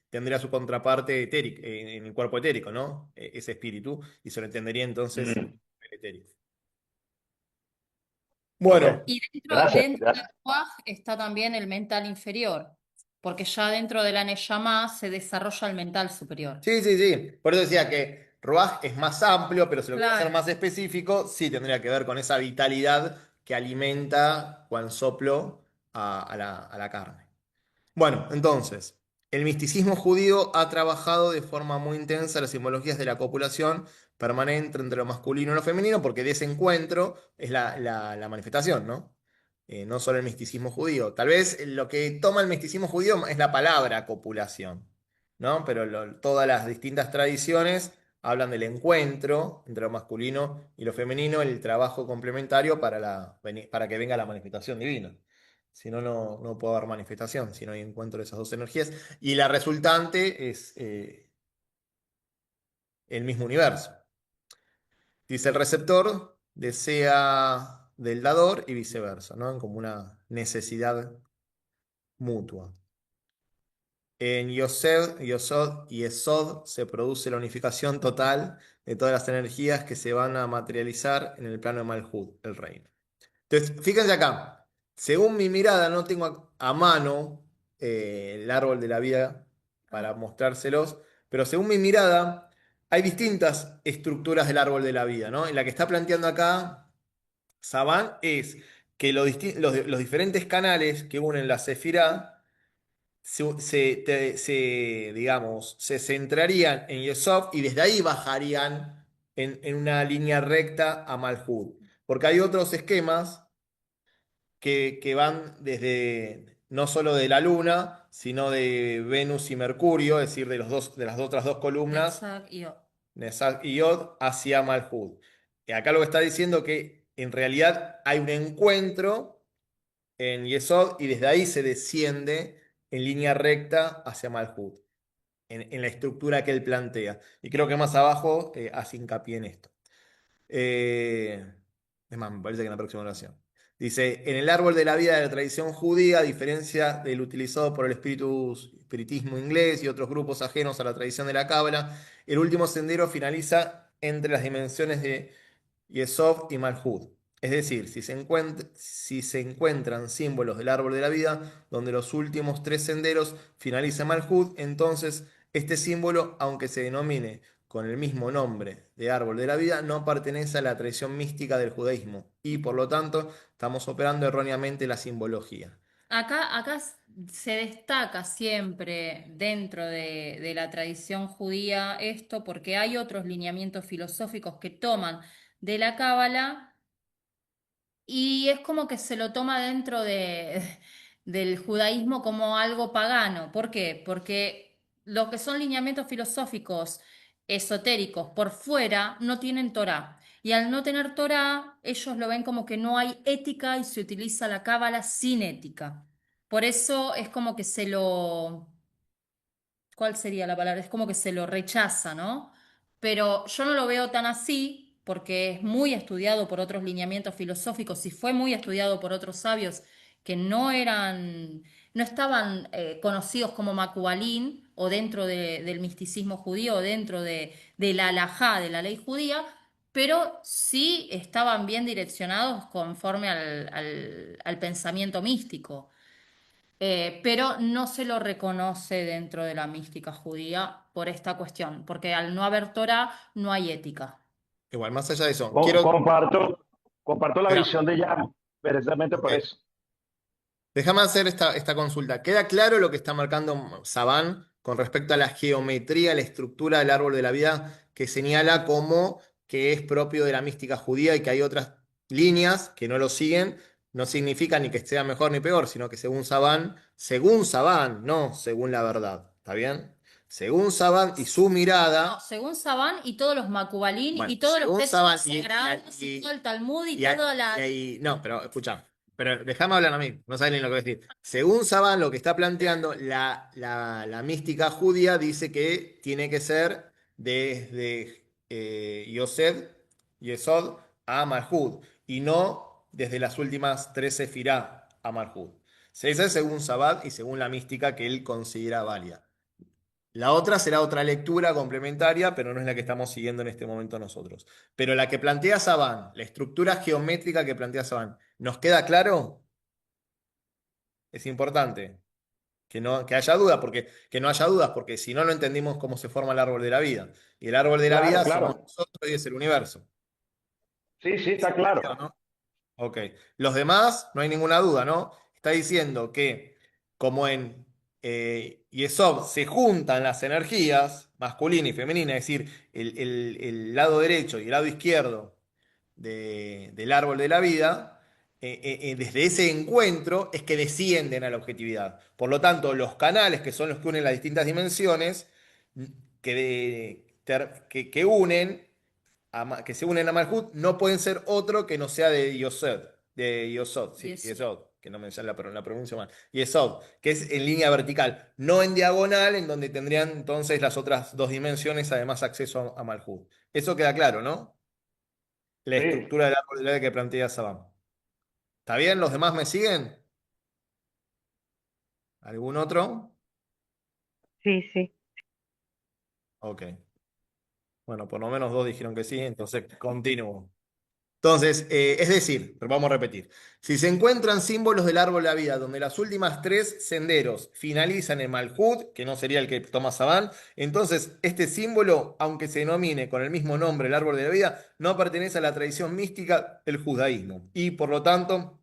tendría su contraparte etérica, en el cuerpo etérico, ¿no? Ese espíritu, y se lo entendería entonces Mm, el etérico. ok, Bueno, Y dentro, gracias, dentro del gracias. Ruach está también el mental inferior, porque ya dentro de la Neshama se desarrolla el mental superior. sí, sí, sí. Por eso decía que Ruach es más amplio, pero si lo quiero hacer Claro. más específico, sí tendría que ver con esa vitalidad que alimenta cual soplo a la carne. Bueno, entonces, el misticismo judío ha trabajado de forma muy intensa las simbologías de la copulación permanente entre lo masculino y lo femenino, porque de ese encuentro es la manifestación, ¿no? No solo el misticismo judío. Tal vez lo que toma el misticismo judío es la palabra copulación, ¿no? Pero todas las distintas tradiciones hablan del encuentro entre lo masculino y lo femenino, el trabajo complementario para que venga la manifestación divina. Si no, no puede haber manifestación, si no hay encuentro de esas dos energías. Y la resultante es el mismo universo. Dice, el receptor desea del dador y viceversa, ¿no? Como una necesidad mutua. En Yosod y Esod se produce la unificación total de todas las energías que se van a materializar en el plano de Malhut, el reino. Entonces, fíjense acá, según mi mirada, no tengo a mano el árbol de la vida para mostrárselos, pero según mi mirada, hay distintas estructuras del árbol de la vida, ¿no? En la que está planteando acá Saban es que los diferentes canales que unen la Sefirá digamos, se centrarían en Yesod y desde ahí bajarían en una línea recta a Malhut. Porque hay otros esquemas que van desde no solo de la Luna, sino de Venus y Mercurio, es decir, de las otras dos columnas, Netzach y Od. Nesak y Yod, hacia Malhut. Y acá lo que está diciendo que en realidad hay un encuentro en Yesod y desde ahí se desciende en línea recta hacia Malhut, en la estructura que él plantea. Y creo que más abajo hace hincapié en esto. Eh, es más, me parece que en la próxima oración. Dice, en el árbol de la vida de la tradición judía, a diferencia del utilizado por el espiritismo inglés y otros grupos ajenos a la tradición de la Cábala, el último sendero finaliza entre las dimensiones de Yesod y Malhud. Es decir, si se encuentran símbolos del árbol de la vida, donde los últimos tres senderos finalizan Malhud, entonces este símbolo, aunque se denomine con el mismo nombre de árbol de la vida, no pertenece a la tradición mística del judaísmo y por lo tanto estamos operando erróneamente la simbología. Acá se destaca siempre dentro de la tradición judía esto, porque hay otros lineamientos filosóficos que toman de la Cábala y es como que se lo toma dentro del judaísmo como algo pagano. ¿Por qué? Porque lo que son lineamientos filosóficos esotéricos por fuera no tienen Torá. Y al no tener Torá, ellos lo ven como que no hay ética y se utiliza la cábala sin ética. Por eso es como que se lo... ¿Cuál sería la palabra? Es como que se lo rechaza, ¿no? Pero yo no lo veo tan así porque es muy estudiado por otros lineamientos filosóficos y fue muy estudiado por otros sabios que no estaban conocidos como Macubalín o dentro del misticismo judío o dentro de la halajá, de la ley judía, pero sí estaban bien direccionados conforme al pensamiento místico. Pero no se lo reconoce dentro de la mística judía por esta cuestión, porque al no haber Torah no hay ética. Igual, más allá de eso, Com- quiero... comparto, comparto la Espera, visión de Jan, precisamente ok. por eso. Déjame hacer esta consulta. ¿Queda claro lo que está marcando Saban con respecto a la geometría, la estructura del árbol de la vida que señala como que es propio de la mística judía y que hay otras líneas que no lo siguen? No significa ni que sea mejor ni peor, sino que según Saban, no según la verdad. ¿Está bien? Según Saban y su No, mirada, según Sabán y todos los Macubalín bueno, y todos los según textos Saban sagrados y todo el Talmud y y hay- toda la... no, pero escucha, pero déjame hablar a mí, no sabes ni lo que voy a decir. Según Saban, lo que está planteando la mística judía dice que tiene que ser desde Yosef, Yesod a Malhud, y no desde las últimas 13 Sefirá a Malhud. Se dice según Sabat y según la mística que él considera válida. La otra será otra lectura complementaria, pero no es la que estamos siguiendo en este momento nosotros. Pero la que plantea Saban, la estructura geométrica que plantea Saban, ¿nos queda claro? Es importante que haya duda, porque que no haya dudas, porque si no, no entendimos cómo se forma el árbol de la vida. Y el árbol de la Claro, vida somos claro. nosotros y es el universo. Sí, sí, ¿Se está entendió, claro. no? Ok. Los demás, no hay ninguna duda, ¿no? Está diciendo que como en Yesod se juntan las energías masculina y femenina, es decir, el lado derecho y el lado izquierdo del árbol de la vida, desde ese encuentro es que descienden a la objetividad. Por lo tanto, los canales, que son los que unen las distintas dimensiones, que unen que se unen a Malhut no pueden ser otro que no sea de Yosod, Y sí, eso. Yesod, que no me sale la pronuncio mal, Yesod, que es en línea vertical, no en diagonal, en donde tendrían entonces las otras dos dimensiones, además acceso a Malhut. Eso queda claro, ¿no? La Sí, estructura de la realidad que plantea Sabam. ¿Está bien? ¿Los demás me siguen? ¿Algún otro? Sí, sí. Ok. Bueno, por lo menos dos dijeron que sí, entonces continúo. Entonces, es decir, pero vamos a repetir, si se encuentran símbolos del árbol de la vida donde las últimas tres senderos finalizan en Malhut, que no sería el que toma Sabán, entonces este símbolo, aunque se denomine con el mismo nombre el árbol de la vida, no pertenece a la tradición mística del judaísmo y por lo tanto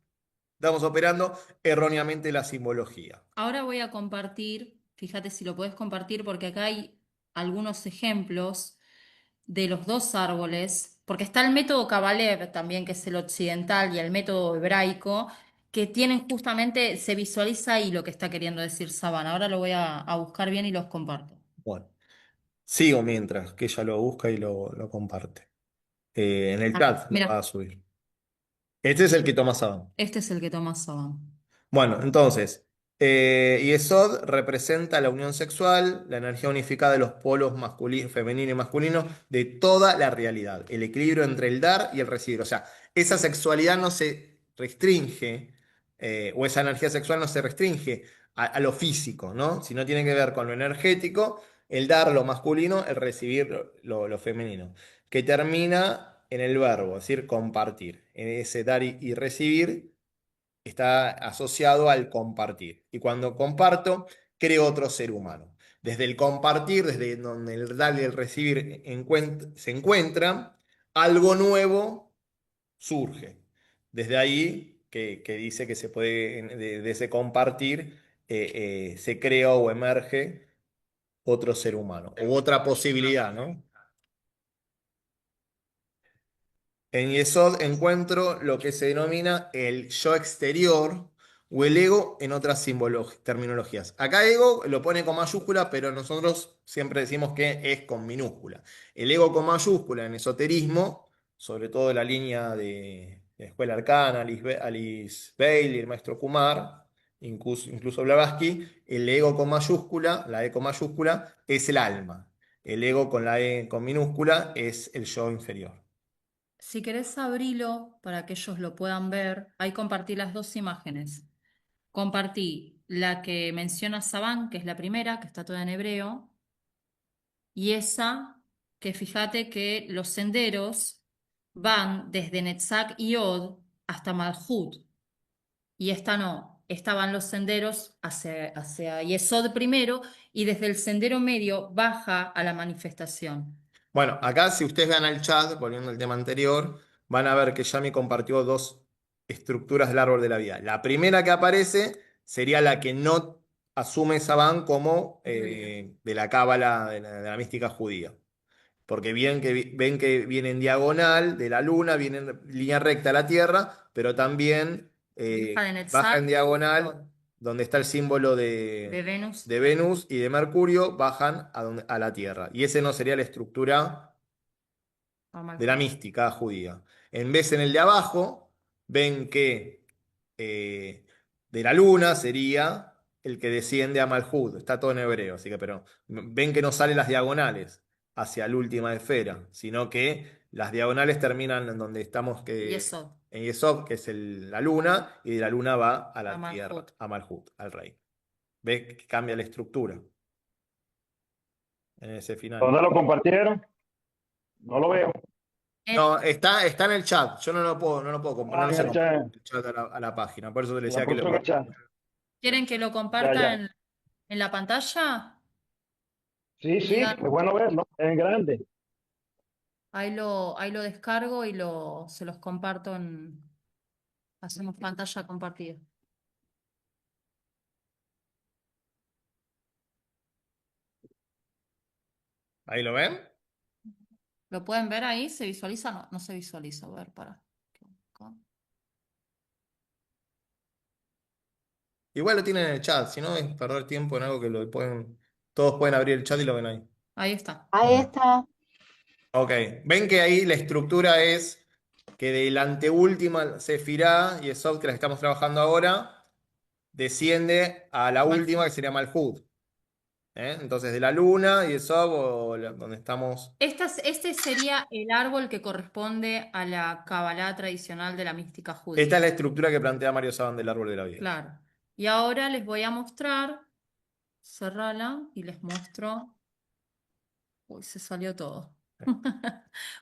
estamos operando erróneamente la simbología. Ahora voy a compartir, fíjate si lo puedes compartir, porque acá hay algunos ejemplos de los dos árboles, porque está el método Kabalev también, que es el occidental, y el método hebraico, que tienen justamente, se visualiza ahí lo que está queriendo decir Sabana. Ahora lo voy a buscar bien y los comparto. Bueno, sigo mientras que ella lo busca y lo comparte. En el Acá, chat lo va mira, a subir. Este es el que toma Sabán. este es el que toma Sabana. Bueno, entonces, Yesod representa la unión sexual, la energía unificada de los polos masculino, femenino y masculino de toda la realidad, el equilibrio entre el dar y el recibir. O sea, esa sexualidad no se restringe, o esa energía sexual no se restringe a lo físico, ¿no? Sino tiene que ver con lo energético, el dar lo masculino, el recibir lo femenino, que termina en el verbo, es decir, compartir. En ese dar y recibir está asociado al compartir. Y cuando comparto, creo otro ser humano. Desde el compartir, desde donde el dar y el recibir se encuentran, algo nuevo surge. Desde ahí que dice que se puede, de ese compartir, se crea o emerge otro ser humano, o otra posibilidad, ¿no? En Yesod encuentro lo que se denomina el yo exterior o el ego en otras terminologías. Acá ego lo pone con mayúscula, pero nosotros siempre decimos que es con minúscula. El ego con mayúscula en esoterismo, sobre todo la línea de Escuela Arcana, Alice Bailey, el maestro Kumar, incluso Blavatsky, el ego con mayúscula, la E con mayúscula, es el alma. El ego con la E con minúscula es el yo inferior. Si querés abrilo para que ellos lo puedan ver, ahí compartí las dos imágenes. Compartí la que menciona Saban, que es la primera, que está toda en hebreo, y esa, que fíjate que los senderos van desde Netzach y Od hasta Malhut, y esta no, estaban los senderos hacia Yesod primero, y desde el sendero medio baja a la manifestación. Bueno, acá si ustedes vean el chat, volviendo al tema anterior, van a ver que Yami compartió dos estructuras del árbol de la vida. La primera que aparece sería la que no asume Saban como de la cábala, de la mística judía. Porque ven que viene en diagonal de la luna, viene en línea recta a la Tierra, pero también Baja de baja Netzach en y diagonal, Od, donde está el símbolo de Venus. de Venus y de Mercurio, bajan a la Tierra. Y ese no sería la estructura a de la Malhut. mística judía. En vez en el de abajo, ven que de la luna sería el que desciende a Malhud. Está todo en hebreo, así que, pero ven que no salen las diagonales hacia la última esfera, sino que las diagonales terminan en donde estamos Yesod, en Yesod, que es la luna, y de la luna va a a la tierra, Malhut. a Malhud, al rey. Ve que cambia la estructura en ese final. ¿Dónde lo compartieron? No lo veo. No, está en el chat. Yo no Ah, lo en sé el chat. compartir el chat a la página. Por eso te La decía que puso en el chat. ¿Quieren que lo Ya, comparta ya. en la pantalla? Sí, sí, Digan, es bueno verlo. Es grande. ahí lo descargo y se los comparto hacemos pantalla compartida. ¿Ahí lo ven? ¿Lo pueden ver ahí? ¿Se visualiza? No, no se visualiza. A ver, para. Igual lo tienen en el chat. Si no, es perder tiempo en algo que todos pueden abrir el chat y lo ven ahí. Ahí está. Ahí está. Ok. Ven que ahí la estructura es que de la anteúltima Sefirá y Esod, que la que estamos trabajando ahora, desciende a la última, que sería Malhud. Entonces, de la luna y Esod, donde estamos. Este sería el árbol que corresponde a la Kabbalah tradicional de la mística judía. Esta es la estructura que plantea Mario Saban del árbol de la vida. Claro. Y ahora les voy a mostrar, cerrala y les muestro. Uy, se salió todo.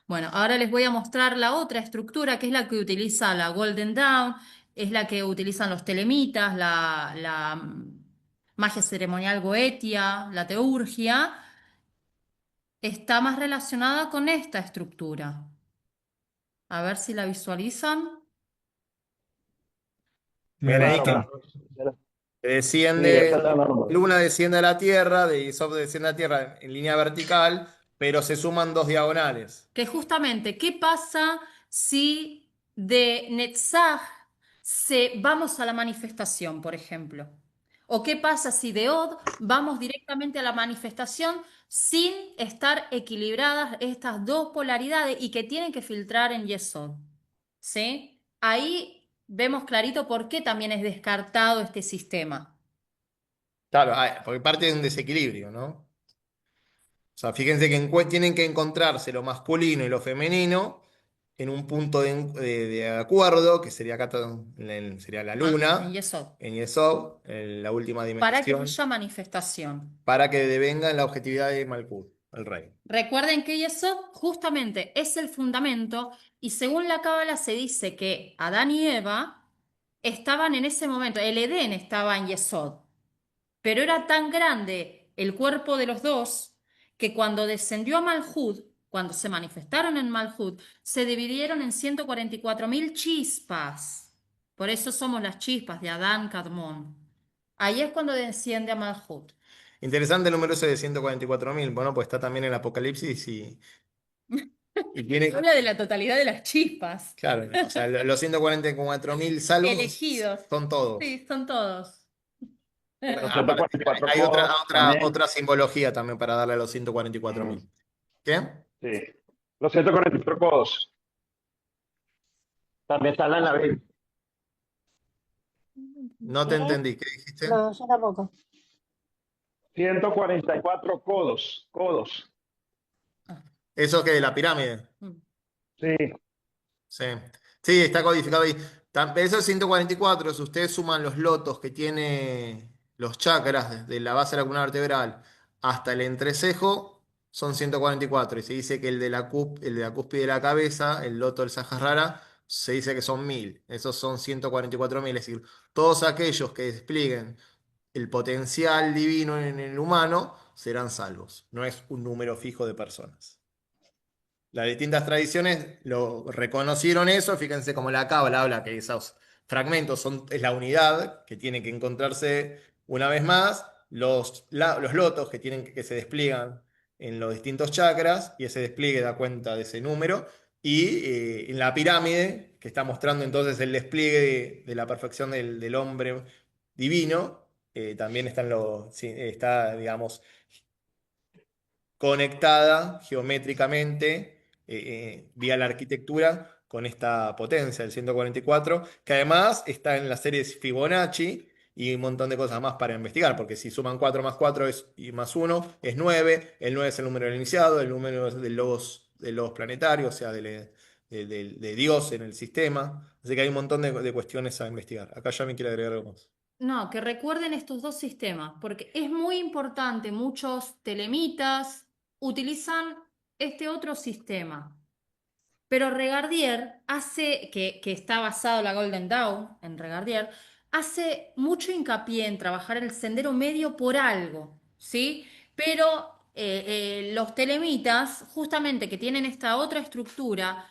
Bueno, ahora les voy a mostrar la otra estructura, que es la que utiliza la Golden Dawn, es la que utilizan los telemitas, la magia ceremonial goetia, la teurgia. Está más relacionada con esta estructura. A ver si la visualizan. Ven ahí Claro, que claro. Sí, desciende, esa es la norma. Luna desciende a la Tierra, de Isop desciende a la Tierra en línea vertical, pero se suman dos diagonales. Que justamente, ¿qué pasa si de Netzach vamos a la manifestación, por ejemplo? ¿O qué pasa si de Od vamos directamente a la manifestación sin estar equilibradas estas dos polaridades y que tienen que filtrar en Yesod? ¿Sí? Ahí vemos clarito por qué también es descartado este sistema. Claro, porque parte de un desequilibrio, ¿no? O sea, fíjense que tienen que encontrarse lo masculino y lo femenino en un punto de acuerdo, que sería acá sería la En Luna, Yesod. en Yesod, en la última Para que dimensión, haya manifestación. para que devenga en la objetividad de Malkuth, el rey. Recuerden que Yesod justamente es el fundamento y según la Cábala se dice que Adán y Eva estaban en ese momento, el Edén estaba en Yesod, pero era tan grande el cuerpo de los dos que cuando descendió a Malhud, cuando se manifestaron en Malhud, se dividieron en 144.000 chispas. Por eso somos las chispas de Adán Kadmón. Ahí es cuando desciende a Malhud. Interesante el número ese de 144.000. Bueno, pues está también en el Apocalipsis Y tiene, Habla de la totalidad de las chispas. claro, o sea, los 144.000 salvos Elegidos. son todos. Sí, son todos. Los Aparte, 144 hay otra, codos otra, también. otra simbología también para darle a los 144.000. ¿Qué? Sí. Los 144 codos también están en la Biblia. No te entendí, ¿qué dijiste? No, yo tampoco. 144 codos. Codos. ¿Eso que de la pirámide? Mm. Sí. Sí, sí, está codificado ahí. Esos 144, si ustedes suman los lotos que tiene los chakras desde la base de la columna vertebral hasta el entrecejo, son 144. Y se dice que el de la cúspide de la cabeza, el loto del Sahasrara, se dice que son 1000. Esos son 144.000. Es decir, todos aquellos que desplieguen el potencial divino en el humano serán salvos. No es un número fijo de personas. Las distintas tradiciones lo reconocieron eso, fíjense como la Cábala habla que esos fragmentos es la unidad que tiene que encontrarse una vez más, los lotos que tienen que se despliegan en los distintos chakras, y ese despliegue da cuenta de ese número, y en la pirámide, que está mostrando entonces el despliegue de la perfección del hombre divino, también sí, está, digamos, conectada geométricamente vía la arquitectura con esta potencia del 144, que además está en la serie Fibonacci y un montón de cosas más para investigar, porque si suman 4 más 4 y más 1 es 9, el 9 es el número del iniciado, el número del logos planetario, o sea, de Dios en el sistema, así que hay un montón de cuestiones a investigar. Acá ya me quiere agregar algo más. No, que recuerden estos dos sistemas, porque es muy importante. Muchos telemitas utilizan este otro sistema. Pero Regardier hace, que está basado en la Golden Dawn, en Regardier, hace mucho hincapié en trabajar el sendero medio por algo, ¿sí? Pero los telemitas, justamente que tienen esta otra estructura,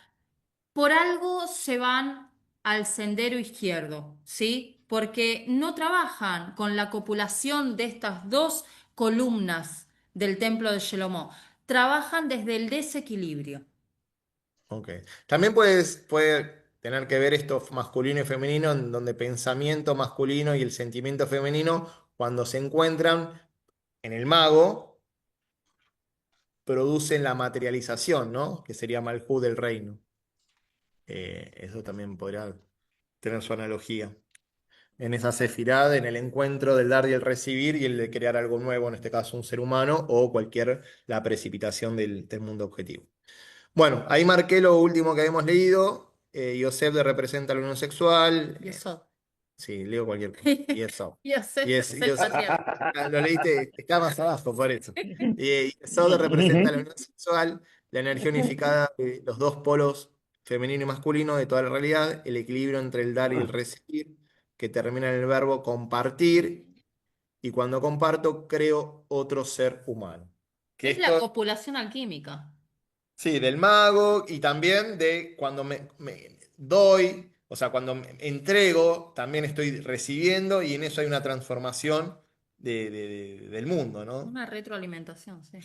por algo se van al sendero izquierdo, ¿sí? Porque no trabajan con la copulación de estas dos columnas del templo de Shelomó, trabajan desde el desequilibrio. Ok. También puede tener que ver esto masculino y femenino, en donde pensamiento masculino y el sentimiento femenino, cuando se encuentran en el mago, producen la materialización, ¿no? Que sería Malhud del reino. Eso también podría tener su analogía. En esa sefirad, en el encuentro del dar y el recibir y el de crear algo nuevo, en este caso un ser humano o la precipitación del mundo objetivo. Bueno, ahí marqué lo último que habíamos leído. Yosef representa la unión sexual. Y eso. Sí, leo cualquier cosa. Y eso. Ya sé, es el patriarca. Lo leíste, está más abajo, por eso. Yesod representa la unión sexual, la energía unificada de los dos polos, femenino y masculino, de toda la realidad, el equilibrio entre el dar y el recibir, que termina en el verbo compartir, y cuando comparto, creo otro ser humano. Que Es la esto copulación alquímica. Sí, del mago y también de cuando me doy, o sea, cuando me entrego, también estoy recibiendo y en eso hay una transformación del mundo, ¿no? Una retroalimentación, sí.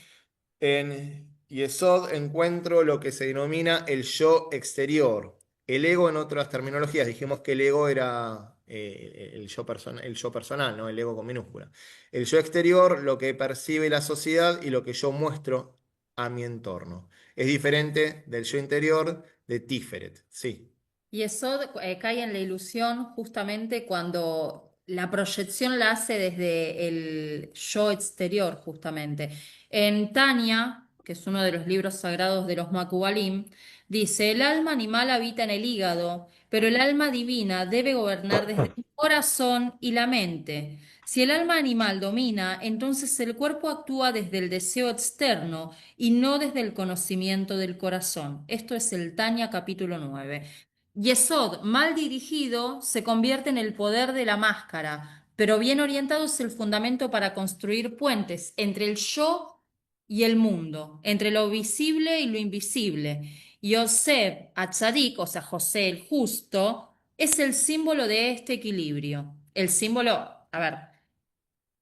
En Yesod encuentro lo que se denomina el yo exterior. El ego en otras terminologías, dijimos que el ego era el yo personal, ¿no? El ego con minúscula. El yo exterior, lo que percibe la sociedad y lo que yo muestro a mi entorno. Es diferente del yo interior de Tiferet, sí. Y eso cae en la ilusión justamente cuando la proyección la hace desde el yo exterior, justamente. En Tania, que es uno de los libros sagrados de los Macubalim, dice, el alma animal habita en el hígado, pero el alma divina debe gobernar desde el corazón y la mente. Si el alma animal domina, entonces el cuerpo actúa desde el deseo externo y no desde el conocimiento del corazón. Esto es el Tania capítulo 9. Yesod, mal dirigido, se convierte en el poder de la máscara, pero bien orientado es el fundamento para construir puentes entre el yo y el mundo, entre lo visible y lo invisible. Yosef Atzadik, o sea, José el justo, es el símbolo de este equilibrio. El símbolo, a ver,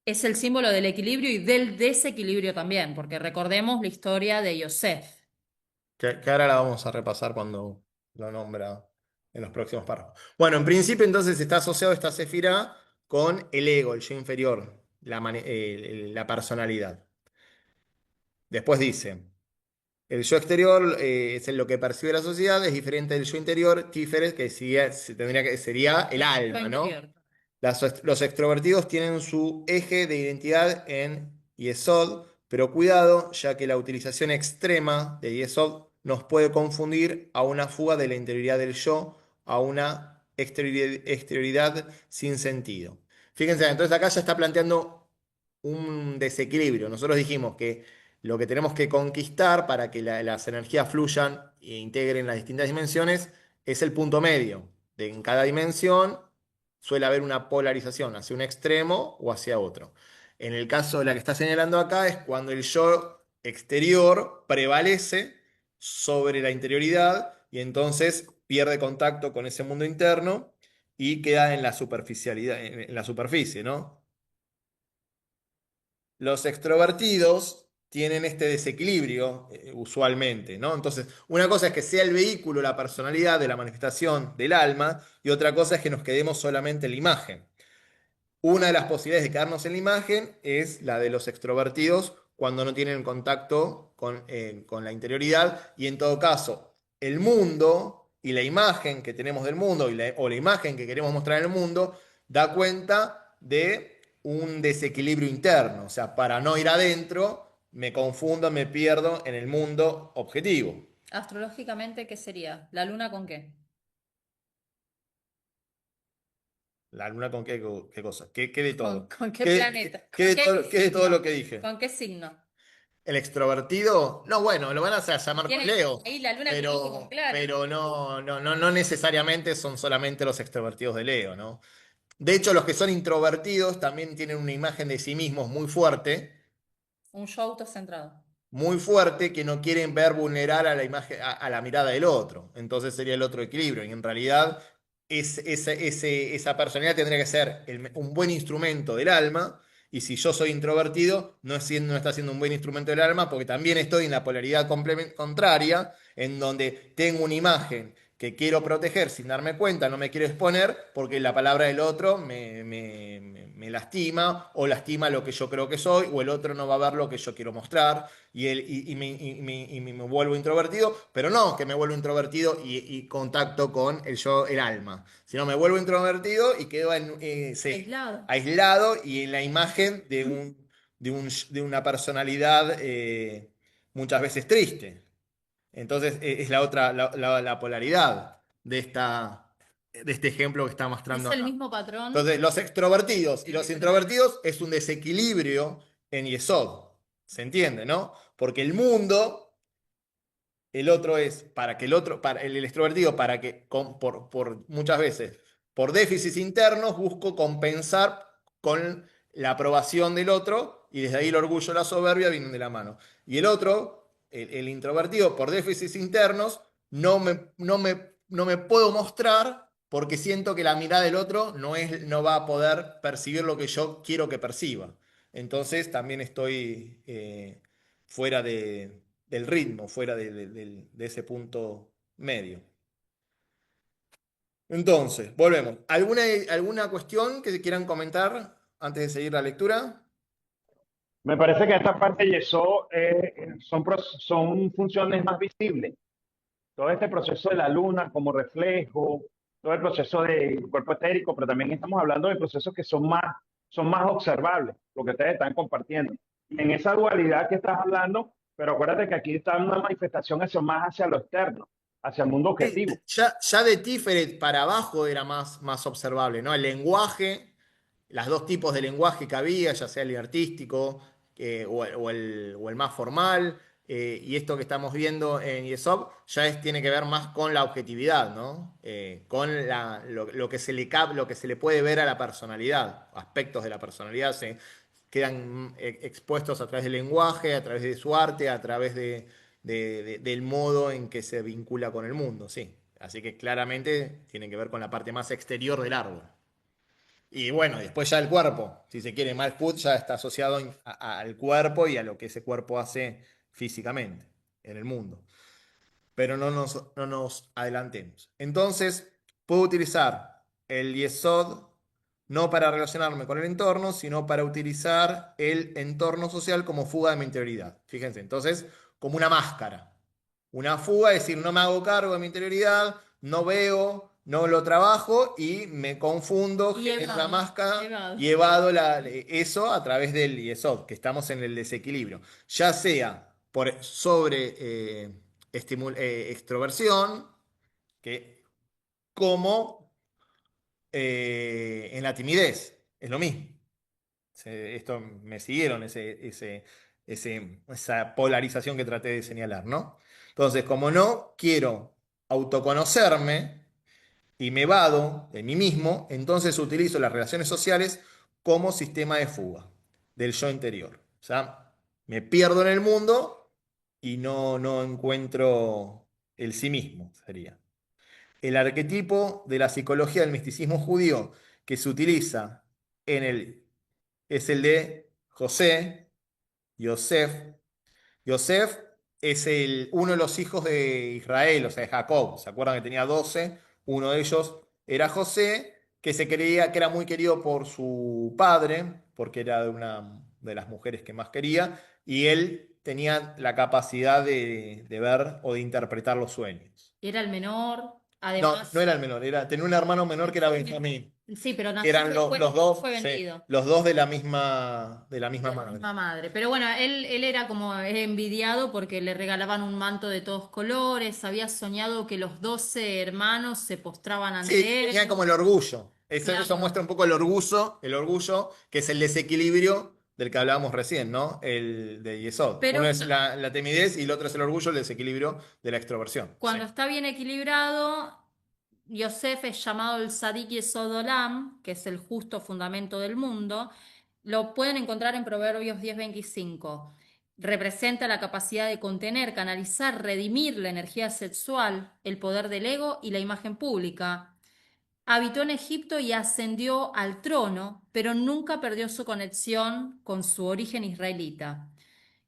es el símbolo del equilibrio y del desequilibrio también, porque recordemos la historia de Yosef. que ahora la vamos a repasar cuando lo nombra en los próximos párrafos. Bueno, en principio entonces está asociado esta sefirá con el ego, el yo inferior, la personalidad. Después dice, el yo exterior es lo que percibe la sociedad, es diferente del yo interior, Tiferet, que sería el Yo alma, ¿no? interior. Los extrovertidos tienen su eje de identidad en Yesod, pero cuidado, ya que la utilización extrema de Yesod nos puede confundir a una fuga de la interioridad del yo, a una exterioridad sin sentido. Fíjense, entonces acá ya está planteando un desequilibrio. Nosotros dijimos que lo que tenemos que conquistar para que las energías fluyan e integren las distintas dimensiones es el punto medio. En cada dimensión suele haber una polarización hacia un extremo o hacia otro. En el caso de la que está señalando acá es cuando el yo exterior prevalece sobre la interioridad y entonces pierde contacto con ese mundo interno y queda en la superficialidad, en la superficie, ¿no? Los extrovertidos tienen este desequilibrio usualmente, ¿no? Entonces, una cosa es que sea el vehículo, la personalidad de la manifestación del alma, y otra cosa es que nos quedemos solamente en la imagen. Una de las posibilidades de quedarnos en la imagen es la de los extrovertidos cuando no tienen contacto con la interioridad, y en todo caso, el mundo y la imagen que tenemos del mundo o la imagen que queremos mostrar en el mundo da cuenta de un desequilibrio interno. O sea, para no ir adentro, me confundo, me pierdo en el mundo objetivo. Astrológicamente, ¿qué sería? ¿La luna con qué? ¿La luna con qué cosa? ¿Qué de todo? ¿Con qué planeta? ¿Qué ¿Con de qué todo signo? lo que dije? ¿Con qué signo? El extrovertido, no, bueno, lo van a hacer llamar Tiene Leo, ahí la luna tiene que claro. pero no necesariamente son solamente los extrovertidos de Leo, ¿no? De hecho, los que son introvertidos también tienen una imagen de sí mismos Un show autocentrado. muy fuerte, que no quieren ver vulnerar a la imagen, a la mirada del otro. Entonces sería el otro equilibrio. Y en realidad, esa personalidad tendría que ser un buen instrumento del alma. Y si yo soy introvertido, no está siendo un buen instrumento del alma, porque también estoy en la polaridad contraria, en donde tengo una imagen que quiero proteger sin darme cuenta, no me quiero exponer, porque la palabra del otro me lastima, o lastima lo que yo creo que soy, o el otro no va a ver lo que yo quiero mostrar y me vuelvo introvertido, pero no que me vuelvo introvertido y contacto con el alma, sino me vuelvo introvertido y quedo Aislado. aislado y en la imagen de una personalidad muchas veces triste. Entonces es la polaridad de este ejemplo que está Es mostrando el acá. mismo patrón. Entonces, los extrovertidos y los introvertidos es un desequilibrio en Yesod. ¿Se entiende, no? Porque el mundo, el otro es, para que el otro, para el extrovertido, para que, por muchas veces, por déficits internos, busco compensar con la aprobación del otro, y desde ahí el orgullo y la soberbia vienen de la mano. Y el otro, el introvertido, por déficits internos, no me puedo mostrar porque siento que la mirada del otro no va a poder percibir lo que yo quiero que perciba. Entonces también estoy fuera del ritmo, fuera de ese punto medio. Entonces, volvemos. ¿Alguna cuestión que quieran comentar antes de seguir la lectura? Me parece que esta parte de Yesod son funciones más visibles. Todo este proceso de la luna como reflejo, todo el proceso del cuerpo etérico, pero también estamos hablando de procesos que son más observables, lo que ustedes están compartiendo. Y en esa dualidad que estás hablando, pero acuérdate que aquí está una manifestación más hacia lo externo, hacia el mundo objetivo. Ya de Tiferet para abajo era más observable, ¿no? El lenguaje, los dos tipos de lenguaje que había, ya sea el artístico o el más formal, y esto que estamos viendo en Yesod tiene que ver más con la objetividad, ¿no? Con lo que se le puede ver a la personalidad, aspectos de la personalidad se quedan expuestos a través del lenguaje, a través de su arte, a través del modo en que se vincula con el mundo, sí. Así que claramente tiene que ver con la parte más exterior del árbol. Y bueno, después ya el cuerpo, si se quiere, Malkut ya está asociado al cuerpo y a lo que ese cuerpo hace físicamente en el mundo. pero no nos adelantemos. Entonces, puedo utilizar el yesod no para relacionarme con el entorno, sino para utilizar el entorno social como fuga de mi interioridad. Fíjense, entonces, como una máscara. Una fuga, es decir, no me hago cargo de mi interioridad, no veo, no lo trabajo y me confundo, Y genero la evado, máscara evado. y evado eso a través del yesod, que estamos en el desequilibrio. Ya sea por sobre extroversión, que como en la timidez, es lo mismo. Esto me siguieron esa polarización que traté de señalar, ¿no? Entonces, como no quiero autoconocerme y me vado de mí mismo, entonces utilizo las relaciones sociales como sistema de fuga del yo interior. O sea, me pierdo en el mundo y no encuentro el sí mismo, sería. El arquetipo de la psicología del misticismo judío que se utiliza es el de José, Yosef. Yosef es uno de los hijos de Israel, o sea, de Jacob. ¿Se acuerdan que tenía 12? Uno de ellos era José, que se creía que era muy querido por su padre, porque era de una de las mujeres que más quería, y él tenía la capacidad de ver o de interpretar los sueños. Era el menor, No además. era el menor, tenía un hermano menor que era Benjamín. Sí, pero nació, Eran fue, los dos, fue sí, vendido. los dos de la misma De la madre. misma madre. Pero bueno, él era como envidiado porque le regalaban un manto de todos colores, había soñado que los 12 hermanos se postraban Sí, ante tenía él. como el orgullo. Eso Claro. muestra un poco el orgullo, que es el desequilibrio del que hablábamos recién, ¿no? El de Yesod. Pero Uno es la timidez y el otro es el orgullo, el desequilibrio de la extroversión. Sí. cuando está bien equilibrado, Yosef es llamado el Sadik Yesod Olam, que es el justo fundamento del mundo. Lo pueden encontrar en Proverbios 10:25. Representa la capacidad de contener, canalizar, redimir la energía sexual, el poder del ego y la imagen pública. Habitó en Egipto y ascendió al trono, pero nunca perdió su conexión con su origen israelita.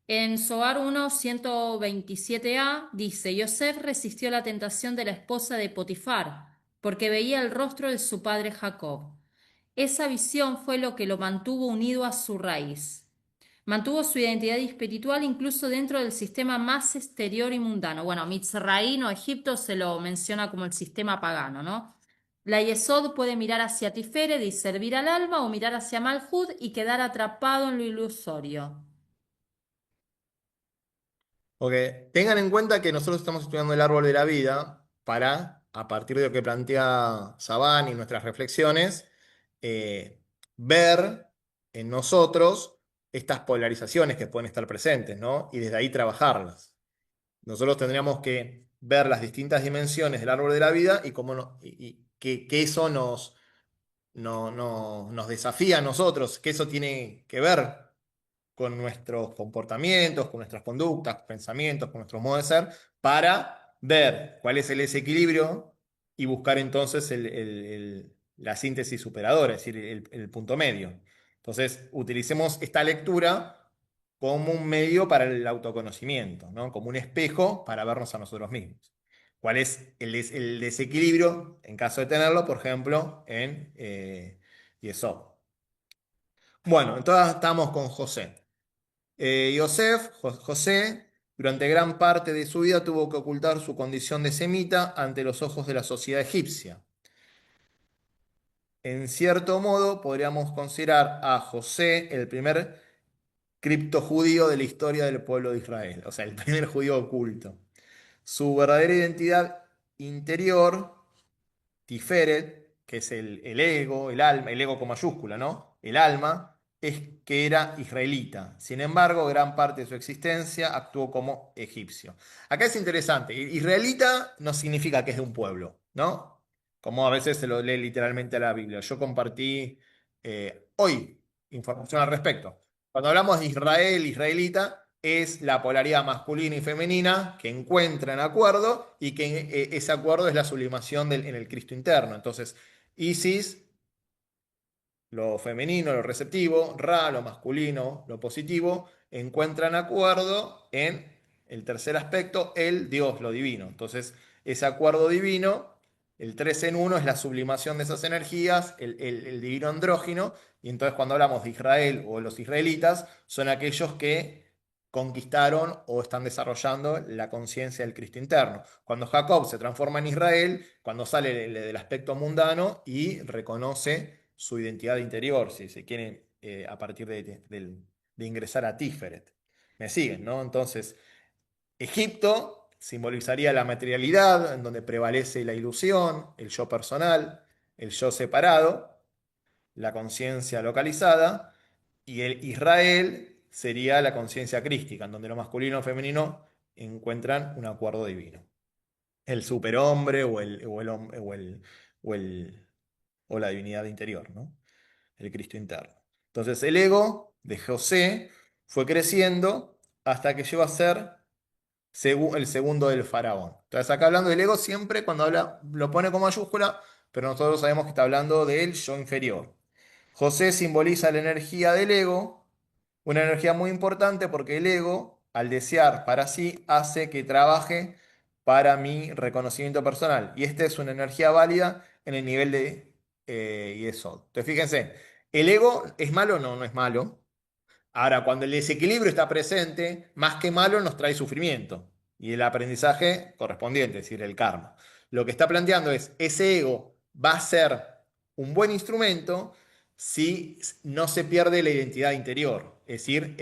En Zohar 1, 127a dice, Yosef resistió la tentación de la esposa de Potifar, porque veía el rostro de su padre Jacob. Esa visión fue lo que lo mantuvo unido a su raíz. Mantuvo su identidad espiritual incluso dentro del sistema más exterior y mundano. Bueno, Mitzraín o Egipto se lo menciona como el sistema pagano, ¿no? La Yesod puede mirar hacia Tiferet y servir al alma o mirar hacia Malhut y quedar atrapado en lo ilusorio. Porque tengan en cuenta que nosotros estamos estudiando el árbol de la vida para, a partir de lo que plantea Saban y nuestras reflexiones, ver en nosotros estas polarizaciones que pueden estar presentes, ¿no? Y desde ahí trabajarlas. Nosotros tendríamos que ver las distintas dimensiones del árbol de la vida y cómo y que eso nos desafía a nosotros, que eso tiene que ver con nuestros comportamientos, con nuestras conductas, pensamientos, con nuestro modo de ser, para ver cuál es el desequilibrio y buscar entonces la síntesis superadora, es decir, el punto medio. Entonces, utilicemos esta lectura como un medio para el autoconocimiento, ¿no? Como un espejo para vernos a nosotros mismos. ¿Cuál es el desequilibrio, en caso de tenerlo, por ejemplo, en Yesod? Bueno, entonces estamos con José. José, durante gran parte de su vida tuvo que ocultar su condición de semita ante los ojos de la sociedad egipcia. En cierto modo, podríamos considerar a José el primer criptojudío de la historia del pueblo de Israel, o sea, el primer judío oculto. Su verdadera identidad interior, Tiferet, que es el ego, el alma, el ego con mayúscula, ¿no? El alma, es que era israelita. Sin embargo, gran parte de su existencia actuó como egipcio. Acá es interesante. Israelita no significa que es de un pueblo, ¿no? Como a veces se lo lee literalmente a la Biblia. Yo compartí hoy información al respecto. Cuando hablamos de Israel, israelita, es la polaridad masculina y femenina que encuentran acuerdo y que ese acuerdo es la sublimación en el Cristo interno. Entonces, Isis, lo femenino, lo receptivo, Ra, lo masculino, lo positivo, encuentran acuerdo en el tercer aspecto, el Dios, lo divino. Entonces, ese acuerdo divino, el 3 en 1 es la sublimación de esas energías, el divino andrógino, y entonces cuando hablamos de Israel o los israelitas, son aquellos que conquistaron o están desarrollando la conciencia del Cristo interno. Cuando Jacob se transforma en Israel, cuando sale del aspecto mundano y reconoce su identidad interior, si se quiere, a partir de ingresar a Tiferet. ¿Me siguen, no? Entonces, Egipto simbolizaría la materialidad, en donde prevalece la ilusión, el yo personal, el yo separado, la conciencia localizada, y el Israel sería la conciencia crística, en donde lo masculino y lo femenino encuentran un acuerdo divino. El superhombre o la divinidad interior, ¿no? El Cristo interno. Entonces el ego de José fue creciendo hasta que llegó a ser el segundo del faraón. Entonces acá hablando del ego siempre cuando habla lo pone con mayúscula, pero nosotros sabemos que está hablando del yo inferior. José simboliza la energía del ego, una energía muy importante porque el ego, al desear para sí, hace que trabaje para mi reconocimiento personal. Y esta es una energía válida en el nivel de Yesod. Entonces fíjense, ¿el ego es malo? No, no es malo. Ahora, cuando el desequilibrio está presente, más que malo nos trae sufrimiento y el aprendizaje correspondiente, es decir, el karma. Lo que está planteando es, ese ego va a ser un buen instrumento si no se pierde la identidad interior, es decir,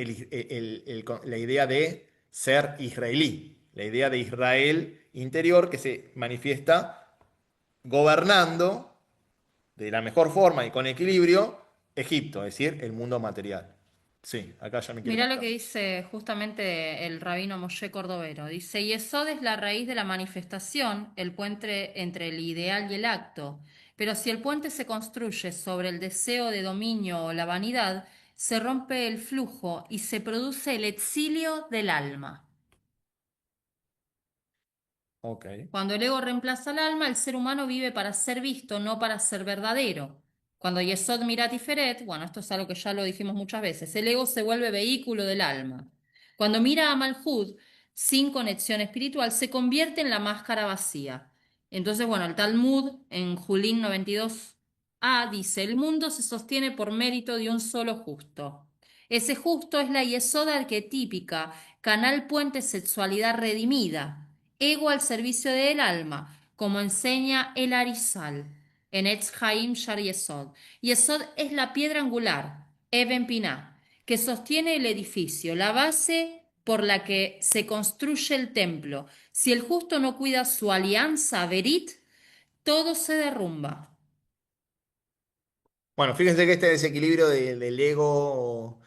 la idea de ser israelí, la idea de Israel interior que se manifiesta gobernando de la mejor forma y con equilibrio Egipto, es decir, el mundo material. Sí, acá ya me quiere Mirá lo contar. que dice justamente el rabino Moshe Cordovero. Dice, Yesod es la raíz de la manifestación, el puente entre el ideal y el acto. Pero si el puente se construye sobre el deseo de dominio o la vanidad, se rompe el flujo y se produce el exilio del alma. Ok. Cuando el ego reemplaza al alma, el ser humano vive para ser visto, no para ser verdadero. Cuando Yesod mira Tiferet, bueno, esto es algo que ya lo dijimos muchas veces, el ego se vuelve vehículo del alma. Cuando mira a Malhud, sin conexión espiritual, se convierte en la máscara vacía. Entonces, bueno, el Talmud en Julín 92a dice, el mundo se sostiene por mérito de un solo justo. Ese justo es la Yesod arquetípica, canal puente sexualidad redimida, ego al servicio del alma, como enseña el Arizal en Etz Haim Shar Yesod. Yesod es la piedra angular, Eben Pinah, que sostiene el edificio, la base por la que se construye el templo. Si el justo no cuida su alianza, Berit, todo se derrumba. Bueno, fíjense que este desequilibrio del ego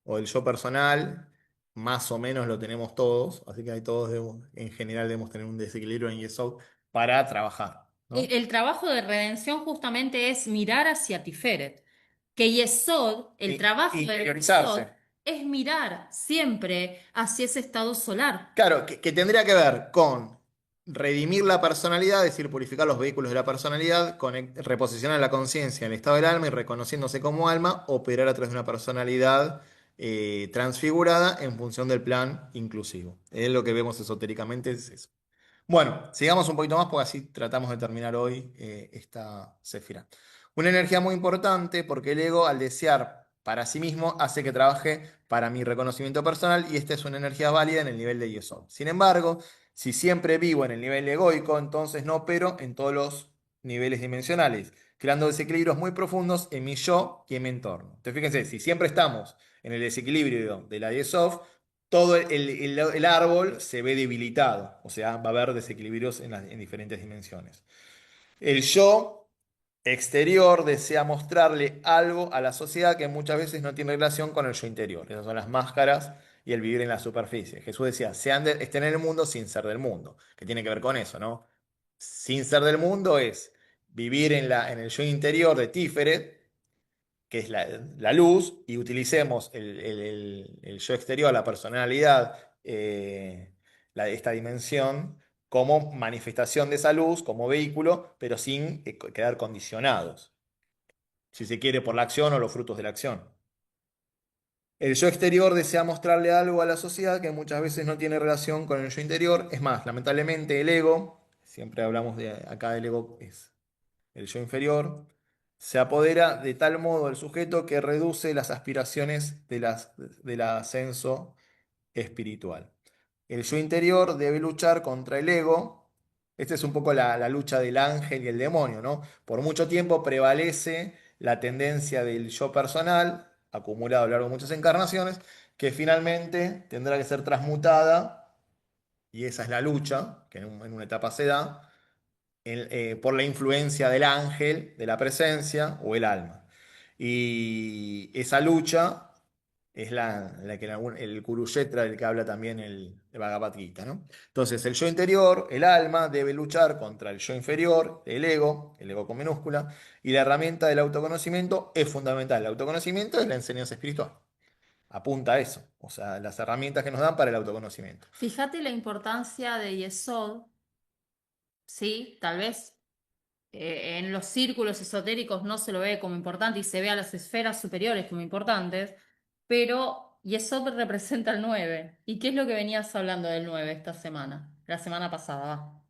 o del yo personal, más o menos lo tenemos todos, así que hay todos, en general debemos tener un desequilibrio en Yesod para trabajar, ¿no? El trabajo de redención justamente es mirar hacia Tiferet. Que Yesod, el trabajo de Interiorizarse. Yesod, es mirar siempre hacia ese estado solar. Claro, que tendría que ver con redimir la personalidad, es decir, purificar los vehículos de la personalidad, reposicionar la conciencia en el estado del alma y reconociéndose como alma, operar a través de una personalidad transfigurada en función del plan inclusivo. Es lo que vemos esotéricamente, es eso. Bueno, sigamos un poquito más porque así tratamos de terminar hoy esta Sefirá. Una energía muy importante porque el ego, al desear para sí mismo, hace que trabaje para mi reconocimiento personal y esta es una energía válida en el nivel de Yesod. Sin embargo, si siempre vivo en el nivel egoico, entonces no opero en todos los niveles dimensionales, creando desequilibrios muy profundos en mi yo y en mi entorno. Entonces, fíjense, si siempre estamos en el desequilibrio de la Yesod, todo el árbol se ve debilitado, o sea, va a haber desequilibrios en diferentes dimensiones. El yo exterior desea mostrarle algo a la sociedad que muchas veces no tiene relación con el yo interior. Esas son las máscaras y el vivir en la superficie. Jesús decía, estén en el mundo sin ser del mundo, que tiene que ver con eso, ¿no? Sin ser del mundo es vivir en el yo interior de Tiferet, que es la luz, y utilicemos el yo exterior, la personalidad, esta dimensión, como manifestación de esa luz, como vehículo, pero sin quedar condicionados, si se quiere, por la acción o los frutos de la acción. El yo exterior desea mostrarle algo a la sociedad que muchas veces no tiene relación con el yo interior. Es más, lamentablemente el ego, siempre hablamos de acá del ego, es el yo inferior, se apodera de tal modo del sujeto que reduce las aspiraciones del ascenso espiritual. El yo interior debe luchar contra el ego. Esta es un poco la lucha del ángel y el demonio, ¿no? Por mucho tiempo prevalece la tendencia del yo personal, acumulado a lo largo de muchas encarnaciones, que finalmente tendrá que ser transmutada, y esa es la lucha, que en una etapa se da, por la influencia del ángel, de la presencia o el alma. Y esa lucha es la que el Kurukshetra, del que habla también el Bhagavad Gita, ¿no? Entonces, el yo interior, el alma, debe luchar contra el yo inferior, el ego con minúscula, y la herramienta del autoconocimiento es fundamental. El autoconocimiento es la enseñanza espiritual. Apunta a eso, o sea, las herramientas que nos dan para el autoconocimiento. Fíjate la importancia de Yesod, ¿sí? Tal vez en los círculos esotéricos no se lo ve como importante y se ve a las esferas superiores como importantes, pero Yesod representa el 9. ¿Y qué es lo que venías hablando del 9 esta semana? La semana pasada, va.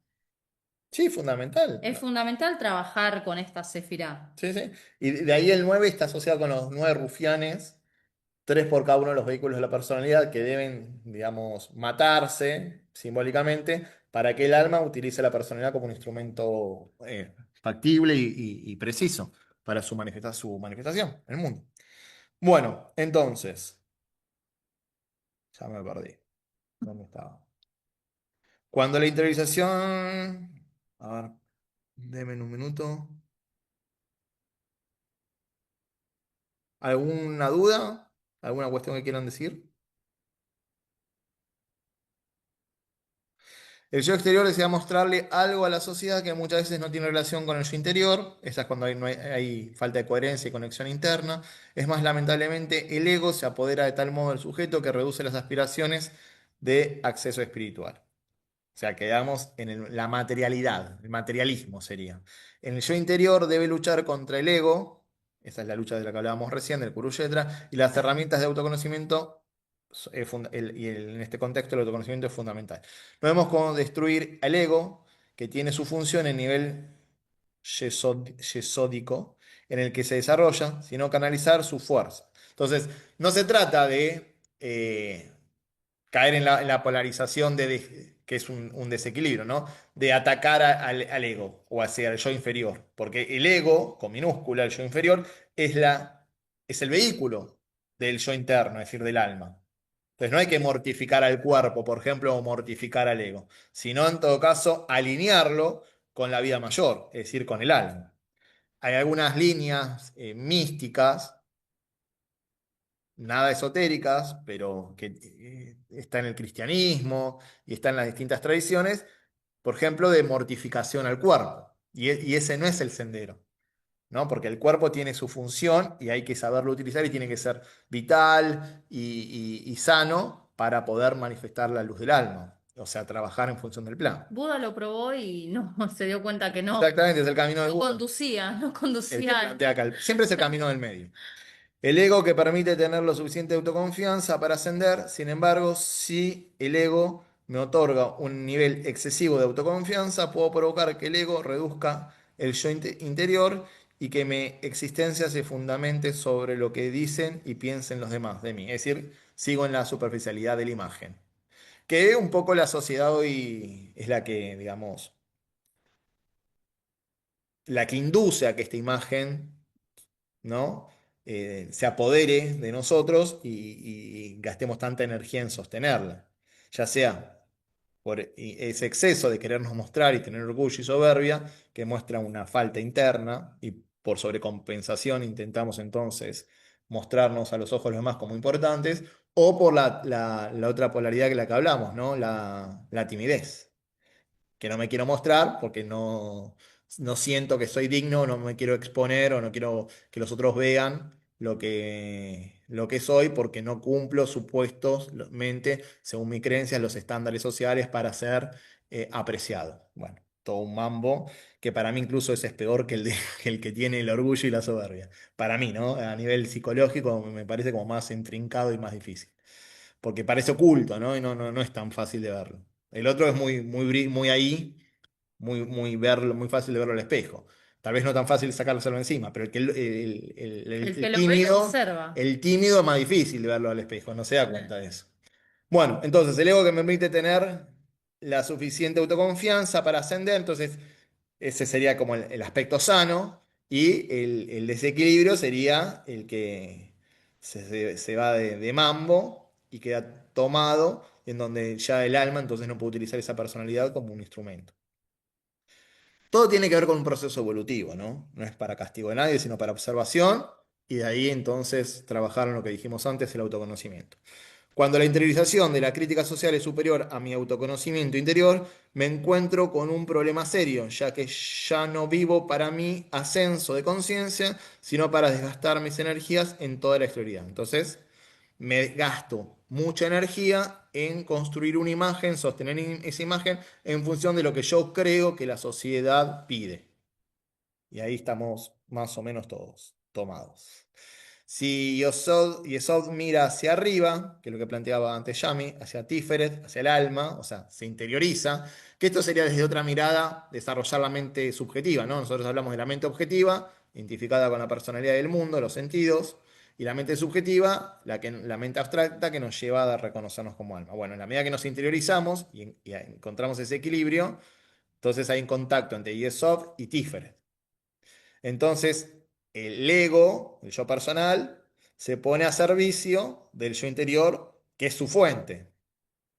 Sí, fundamental. Es fundamental trabajar con esta sefirá. Sí, sí. Y de ahí el 9 está asociado con los 9 rufianes, 3 por cada uno de los vehículos de la personalidad que deben, digamos, matarse simbólicamente para que el alma utilice la personalidad como un instrumento factible y preciso para su manifestación en el mundo. Bueno, entonces, ya me perdí. ¿Dónde estaba? Cuando la interiorización... A ver, denme un minuto. ¿Alguna duda? ¿Alguna cuestión que quieran decir? El yo exterior desea mostrarle algo a la sociedad que muchas veces no tiene relación con el yo interior. Esa es cuando hay falta de coherencia y conexión interna. Es más, lamentablemente, el ego se apodera de tal modo del sujeto que reduce las aspiraciones de acceso espiritual. O sea, quedamos en la materialidad, el materialismo sería. En el yo interior debe luchar contra el ego, esa es la lucha de la que hablábamos recién, del Kurukshetra, y las herramientas de autoconocimiento, en este contexto el autoconocimiento es fundamental. No vemos cómo destruir al ego, que tiene su función en nivel yesódico, en el que se desarrolla, sino canalizar su fuerza. Entonces, no se trata de caer en la polarización que es un desequilibrio, ¿no? De atacar al ego o hacia el yo inferior. Porque el ego, con minúscula, el yo inferior, es el vehículo del yo interno, es decir, del alma. Entonces no hay que mortificar al cuerpo, por ejemplo, o mortificar al ego, sino en todo caso alinearlo con la vida mayor, es decir, con el alma. Hay algunas líneas místicas, nada esotéricas, pero que está en el cristianismo y está en las distintas tradiciones, por ejemplo, de mortificación al cuerpo. Y ese no es el sendero, ¿no? Porque el cuerpo tiene su función y hay que saberlo utilizar y tiene que ser vital y sano para poder manifestar la luz del alma, o sea, trabajar en función del plan. Buda lo probó y no, se dio cuenta que no, Exactamente, es el camino de no Buda, conducía, no el que conducía. plantea acá. Siempre es el camino del medio. El ego que permite tener lo suficiente autoconfianza para ascender, sin embargo, si el ego me otorga un nivel excesivo de autoconfianza, puedo provocar que el ego reduzca el yo interior y que mi existencia se fundamente sobre lo que dicen y piensen los demás de mí. Es decir, sigo en la superficialidad de la imagen. Que un poco la sociedad hoy es la que, digamos, la que induce a que esta imagen, ¿no? Se apodere de nosotros y gastemos tanta energía en sostenerla, ya sea por ese exceso de querernos mostrar y tener orgullo y soberbia, que muestra una falta interna, y por sobrecompensación intentamos entonces mostrarnos a los ojos de los demás como importantes, o por la otra polaridad que la que hablamos, ¿no? La timidez, que no me quiero mostrar porque no siento que soy digno, no me quiero exponer o no quiero que los otros vean lo que soy porque no cumplo supuestamente, según mi creencia, los estándares sociales para ser apreciado. Bueno, todo un mambo, que para mí incluso ese es peor que que el que tiene el orgullo y la soberbia. Para mí, ¿no? A nivel psicológico me parece como más intrincado y más difícil. Porque parece oculto, ¿no? Y no es tan fácil de verlo. El otro es muy ahí, muy fácil de verlo al espejo. Tal vez no tan fácil sacárselo encima, pero El que el lo ve lo tímido, observa. el tímido es más difícil de verlo al espejo, no se da cuenta de eso. Bueno, entonces el ego que me permite tener la suficiente autoconfianza para ascender, entonces ese sería como el aspecto sano y el desequilibrio sería el que se va de mambo y queda tomado, en donde ya el alma entonces no puede utilizar esa personalidad como un instrumento. Todo tiene que ver con un proceso evolutivo, ¿no? No es para castigo de nadie, sino para observación y de ahí entonces trabajar en lo que dijimos antes, el autoconocimiento. Cuando la interiorización de la crítica social es superior a mi autoconocimiento interior, me encuentro con un problema serio, ya que ya no vivo para mi ascenso de conciencia, sino para desgastar mis energías en toda la exterioridad. Entonces, me gasto mucha energía en construir una imagen, sostener esa imagen en función de lo que yo creo que la sociedad pide. Y ahí estamos más o menos todos tomados. Si Yesod mira hacia arriba, que es lo que planteaba antes Yami, hacia Tiferet, hacia el alma, o sea, se interioriza, que esto sería desde otra mirada desarrollar la mente subjetiva, ¿no? Nosotros hablamos de la mente objetiva, identificada con la personalidad del mundo, los sentidos, y la mente subjetiva, la mente abstracta que nos lleva a reconocernos como alma. Bueno, en la medida que nos interiorizamos y encontramos ese equilibrio, entonces hay un contacto entre Yesod y Tiferet. Entonces, el ego, el yo personal, se pone a servicio del yo interior, que es su fuente,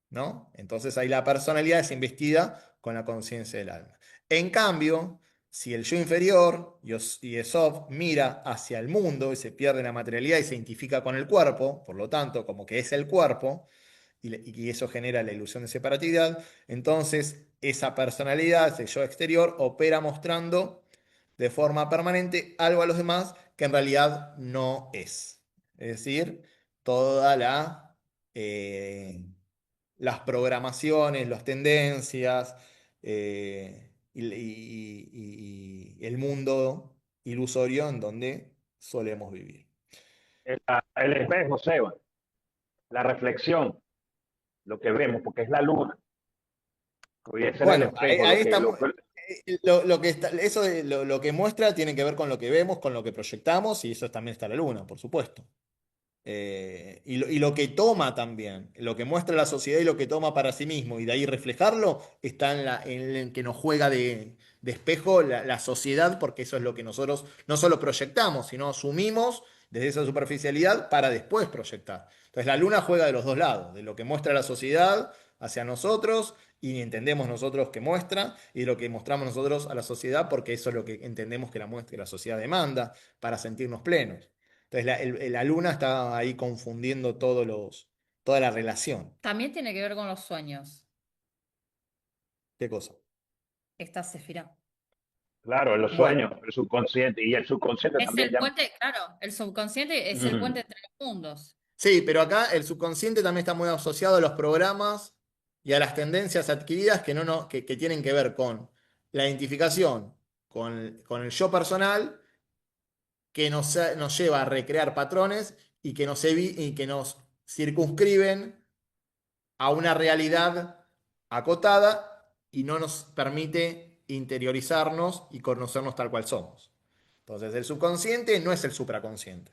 ¿no? Entonces ahí la personalidad es investida con la conciencia del alma. En cambio, si el yo inferior, Yesod, mira hacia el mundo y se pierde la materialidad y se identifica con el cuerpo, por lo tanto, como que es el cuerpo, y eso genera la ilusión de separatividad, entonces esa personalidad, ese yo exterior, opera mostrando de forma permanente algo a los demás que en realidad no es. Es decir, toda eh, las programaciones, las tendencias y el mundo ilusorio en donde solemos vivir. El espejo, Seba, la reflexión, lo que vemos, porque es la luna. Podría ser el Bueno, ahí, espejo, ahí lo que, estamos. Lo que eso de lo que muestra tiene que ver con lo que vemos, con lo que proyectamos, y eso también está la luna, por supuesto. Y lo que toma también, lo que muestra la sociedad y lo que toma para sí mismo, y de ahí reflejarlo, está en el que nos juega de espejo la sociedad, porque eso es lo que nosotros no solo proyectamos, sino asumimos desde esa superficialidad para después proyectar. Entonces la luna juega de los dos lados, de lo que muestra la sociedad hacia nosotros y entendemos nosotros que muestra, y de lo que mostramos nosotros a la sociedad, porque eso es lo que entendemos que que la sociedad demanda para sentirnos plenos. Entonces la luna está ahí confundiendo toda la relación. También tiene que ver con los sueños, ¿Qué cosa? esta Sefirá. claro, en los Bueno, sueños, el subconsciente, y el subconsciente Es también el llama. puente, claro, el subconsciente es el puente Mm. entre los mundos. sí, pero acá el subconsciente también está muy asociado a los programas y a las tendencias adquiridas que tienen que ver con la identificación con el yo personal, que nos lleva a recrear patrones y que nos circunscriben a una realidad acotada y no nos permite interiorizarnos y conocernos tal cual somos. Entonces, el subconsciente no es el supraconsciente,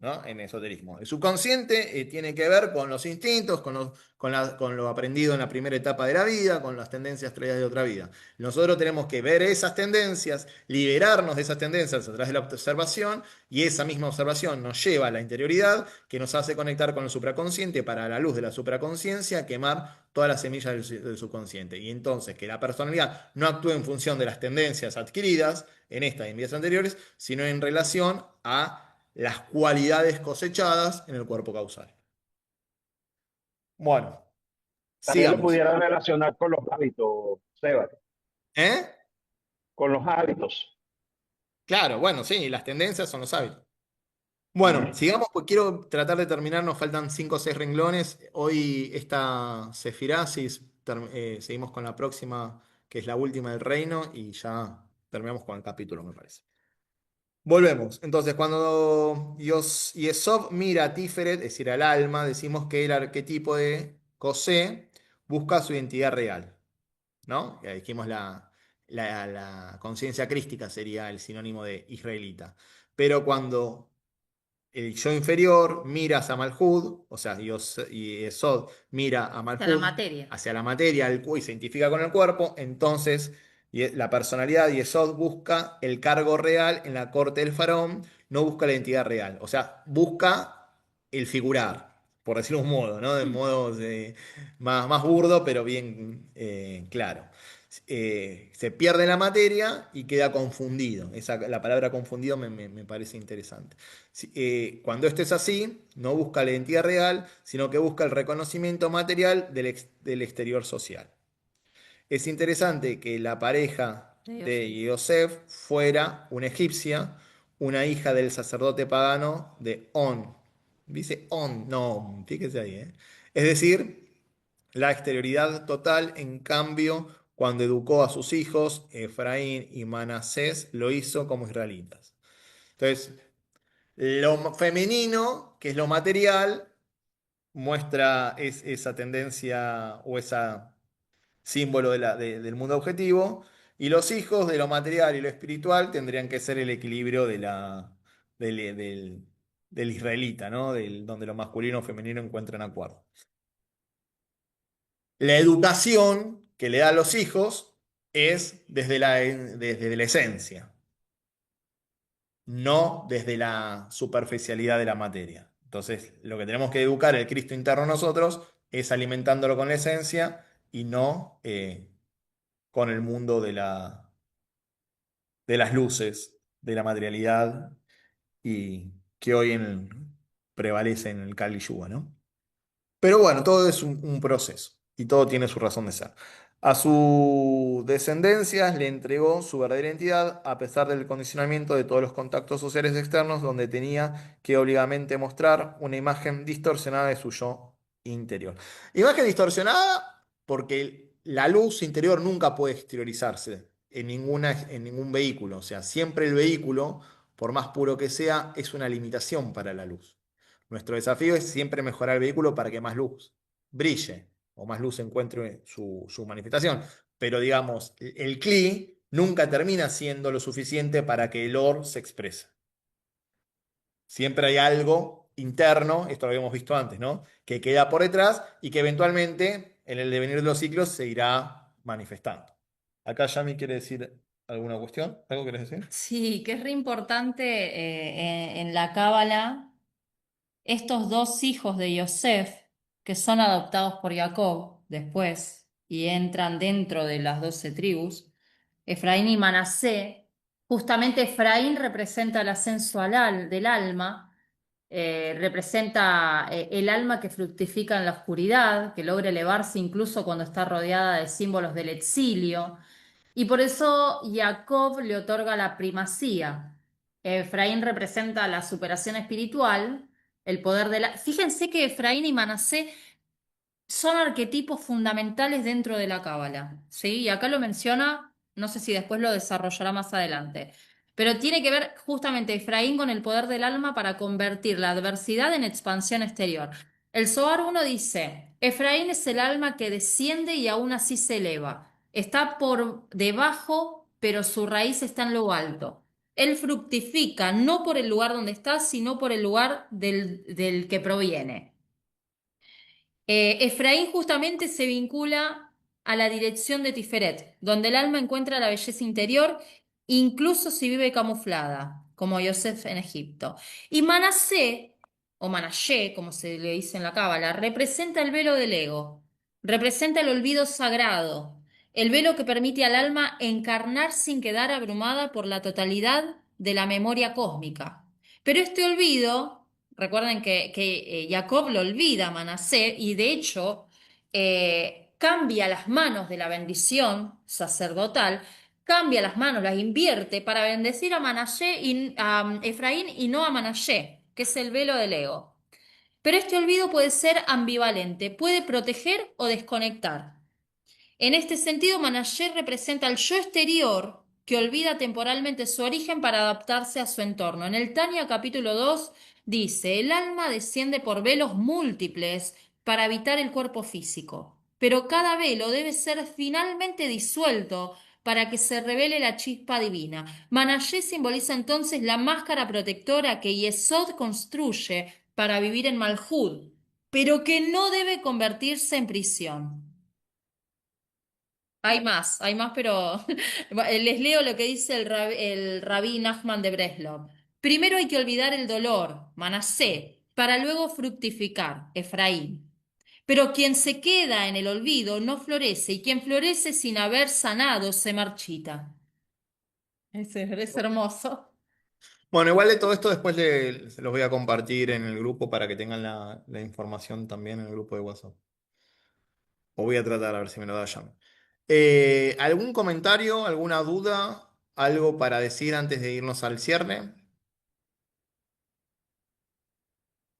¿no? En esoterismo. El subconsciente tiene que ver con los instintos, con lo aprendido en la primera etapa de la vida, con las tendencias traídas de otra vida. Nosotros tenemos que ver esas tendencias, liberarnos de esas tendencias a través de la observación, y esa misma observación nos lleva a la interioridad, que nos hace conectar con el supraconsciente para, a la luz de la supraconsciencia, quemar todas las semillas del subconsciente. Y entonces que la personalidad no actúe en función de las tendencias adquiridas en estas y en vidas anteriores, sino en relación a las cualidades cosechadas en el cuerpo causal. Bueno, También lo sigamos. pudiera relacionar con los hábitos, Seba, ¿Eh? con los hábitos. Claro, bueno, sí, las tendencias son los hábitos. Bueno, Ujú. sigamos, pues quiero tratar de terminar, nos faltan 5 o 6 renglones. Hoy esta sefirasis, seguimos con la próxima, que es la última del reino, y ya terminamos con el capítulo, me parece. Volvemos. Entonces, cuando Yesod mira a Tiferet, es decir, al alma, decimos que el arquetipo de José busca su identidad real, ¿no? Ya dijimos la conciencia crística sería el sinónimo de israelita. Pero cuando el yo inferior mira a Malhud, o sea, y Esod mira a Hacia la Malhud materia. hacia la materia y se identifica con el cuerpo, entonces la personalidad y Esod busca el cargo real en la corte del faraón, no busca la identidad real, o sea, busca el figurar, por decirlo de un modo, ¿no? De modo más burdo, pero bien claro. Se pierde la materia y queda confundido. La palabra confundido me parece interesante. Cuando esto es así, no busca la identidad real, sino que busca el reconocimiento material del exterior social. Es interesante que la pareja de Yosef fuera una egipcia, una hija del sacerdote pagano de On. Dice On, no, fíjese ahí. Es decir, la exterioridad total, en cambio, cuando educó a sus hijos, Efraín y Manasés, lo hizo como israelitas. Entonces, lo femenino, que es lo material, muestra esa tendencia o ese símbolo del mundo objetivo, y los hijos de lo material y lo espiritual tendrían que ser el equilibrio del israelita, ¿no? Donde lo masculino y femenino encuentran acuerdo. La educación que le da a los hijos es desde la esencia, no desde la superficialidad de la materia. Entonces, lo que tenemos que educar el Cristo interno en nosotros es alimentándolo con la esencia y no con el mundo de las luces, de la materialidad y que hoy prevalece en el Kali Yuga, ¿no? Pero bueno, todo es un proceso y todo tiene su razón de ser. A su descendencia le entregó su verdadera identidad a pesar del condicionamiento de todos los contactos sociales externos donde tenía que obligadamente mostrar una imagen distorsionada de su yo interior. Imagen distorsionada porque la luz interior nunca puede exteriorizarse en ningún vehículo. O sea, siempre el vehículo, por más puro que sea, es una limitación para la luz. Nuestro desafío es siempre mejorar el vehículo para que más luz brille o más luz encuentre su manifestación. Pero digamos, el CLI nunca termina siendo lo suficiente para que el OR se exprese. Siempre hay algo interno, esto lo habíamos visto antes, ¿no? Que queda por detrás y que eventualmente en el devenir de los ciclos se irá manifestando. Acá Yami quiere decir alguna cuestión, ¿algo querés decir? Sí, que es re importante en la Cábala, estos dos hijos de Yosef, que son adoptados por Jacob después y entran dentro de las 12 tribus, Efraín y Manasé. Justamente Efraín representa el ascenso del alma, representa el alma que fructifica en la oscuridad, que logra elevarse incluso cuando está rodeada de símbolos del exilio. Y por eso Jacob le otorga la primacía. Efraín representa la superación espiritual, el poder de la... Fíjense que Efraín y Manasé son arquetipos fundamentales dentro de la Cábala, ¿sí? Y acá lo menciona, no sé si después lo desarrollará más adelante, pero tiene que ver justamente Efraín con el poder del alma para convertir la adversidad en expansión exterior. El Zohar 1 dice, Efraín es el alma que desciende y aún así se eleva. Está por debajo, pero su raíz está en lo alto. Él fructifica no por el lugar donde está, sino por el lugar del que proviene. Efraín justamente se vincula a la dirección de Tiferet, donde el alma encuentra la belleza interior, incluso si vive camuflada, como Yosef en Egipto. Y Manasé, o Manashe, como se le dice en la Cábala, representa el velo del ego, representa el olvido sagrado, el velo que permite al alma encarnar sin quedar abrumada por la totalidad de la memoria cósmica. Pero este olvido... Recuerden que Jacob lo olvida a Manasé y de hecho cambia las manos de la bendición sacerdotal, cambia las manos, las invierte para bendecir a a Efraín y no a Manasé, que es el velo del ego. Pero este olvido puede ser ambivalente, puede proteger o desconectar. En este sentido, Manasher representa al yo exterior que olvida temporalmente su origen para adaptarse a su entorno. En el Tanya capítulo 2 dice, el alma desciende por velos múltiples para habitar el cuerpo físico, pero cada velo debe ser finalmente disuelto para que se revele la chispa divina. Manasher simboliza entonces la máscara protectora que Yesod construye para vivir en Malhud, pero que no debe convertirse en prisión. Hay más, pero les leo lo que dice el rabí Nachman de Breslov. Primero hay que olvidar el dolor, Manasé, para luego fructificar, Efraín. Pero quien se queda en el olvido no florece, y quien florece sin haber sanado se marchita. Es hermoso. Bueno, igual de todo esto después se los voy a compartir en el grupo para que tengan la información también en el grupo de WhatsApp. O voy a tratar a ver si me lo da ya. ¿Algún comentario, alguna duda, algo para decir antes de irnos al cierre?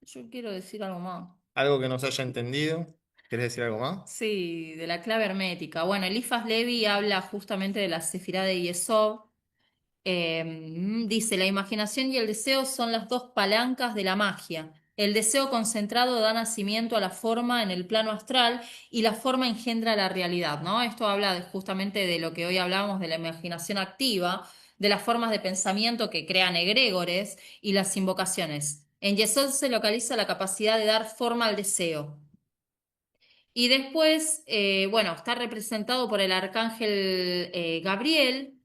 Yo quiero decir algo más. ¿Algo que no se haya entendido? ¿Querés decir algo más? Sí, de la clave hermética. Bueno, Elifas Levi habla justamente de la Sefirá de Yesod. Dice, la imaginación y el deseo son las dos palancas de la magia. El deseo concentrado da nacimiento a la forma en el plano astral y la forma engendra la realidad, ¿no? Esto habla justamente de lo que hoy hablábamos de la imaginación activa, de las formas de pensamiento que crean egregores y las invocaciones. En Yesod se localiza la capacidad de dar forma al deseo. Y después, bueno, está representado por el arcángel Gabriel,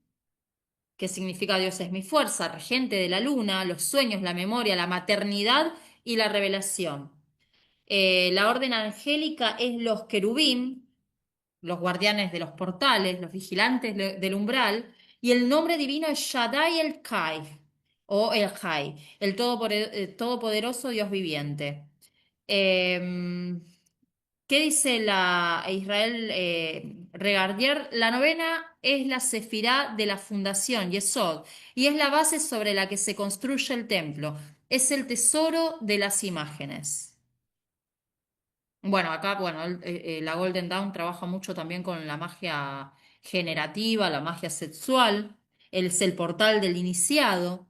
que significa Dios es mi fuerza, regente de la luna, los sueños, la memoria, la maternidad y la revelación. La orden angélica es los querubín, los guardianes de los portales, los vigilantes del umbral, y el nombre divino es Shaddai el Kai, o el Jai, el todopoderoso Dios viviente. Em, ¿Qué dice la Israel Regardier? La novena es la sefirá de la fundación, Yesod, y es la base sobre la que se construye el templo. Es el tesoro de las imágenes. Bueno, acá, bueno, la Golden Dawn trabaja mucho también con la magia generativa, la magia sexual. Él es el portal del iniciado,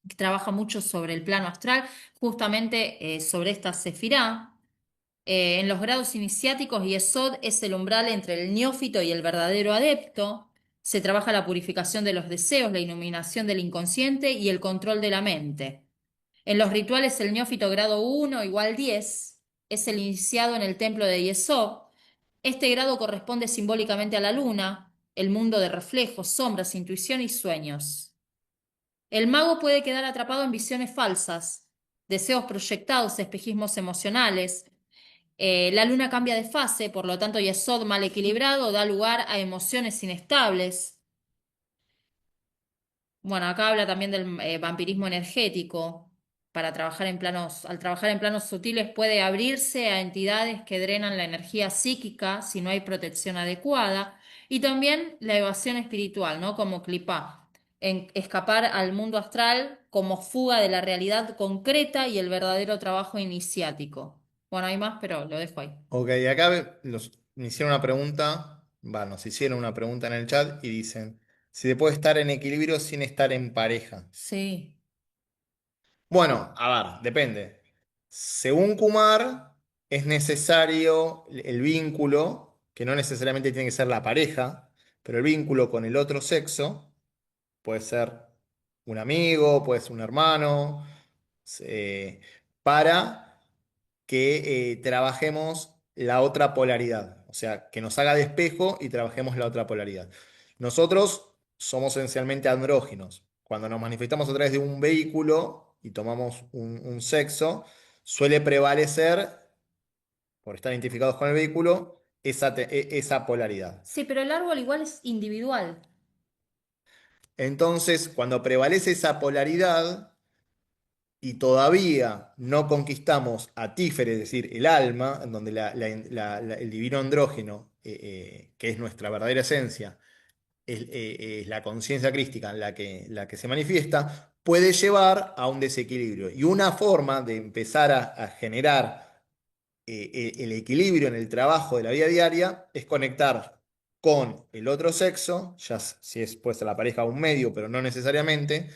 que trabaja mucho sobre el plano astral, justamente sobre esta sefirá. En los grados iniciáticos, Yesod es el umbral entre el neófito y el verdadero adepto. Se trabaja la purificación de los deseos, la iluminación del inconsciente y el control de la mente. En los rituales, el neófito grado 1 igual 10 es el iniciado en el templo de Yesod. Este grado corresponde simbólicamente a la luna, el mundo de reflejos, sombras, intuición y sueños. El mago puede quedar atrapado en visiones falsas, deseos proyectados, espejismos emocionales. La luna cambia de fase, por lo tanto, Yesod mal equilibrado da lugar a emociones inestables. Bueno, acá habla también del vampirismo energético. Al trabajar en planos sutiles puede abrirse a entidades que drenan la energía psíquica si no hay protección adecuada. Y también la evasión espiritual, ¿no? Como clipá, en escapar al mundo astral como fuga de la realidad concreta y el verdadero trabajo iniciático. Bueno, hay más, pero lo dejo ahí. Ok, acá me hicieron una pregunta, nos hicieron una pregunta en el chat y dicen, si se puede estar en equilibrio sin estar en pareja. Sí. Bueno, a ver, depende. Según Kumar, es necesario el vínculo, que no necesariamente tiene que ser la pareja, pero el vínculo con el otro sexo puede ser un amigo, puede ser un hermano, eh, para que trabajemos la otra polaridad, o sea, que nos haga de espejo y trabajemos la otra polaridad. Nosotros somos esencialmente andróginos. Cuando nos manifestamos a través de un vehículo y tomamos un sexo, suele prevalecer, por estar identificados con el vehículo, esa polaridad. Sí, pero el árbol igual es individual. Entonces, cuando prevalece esa polaridad, y todavía no conquistamos a Tífer, es decir, el alma, en donde el divino andrógeno, que es nuestra verdadera esencia, es la conciencia crística la que se manifiesta, puede llevar a un desequilibrio. Y una forma de empezar a generar el equilibrio en el trabajo de la vida diaria es conectar con el otro sexo, si es, puede ser la pareja o un medio, pero no necesariamente,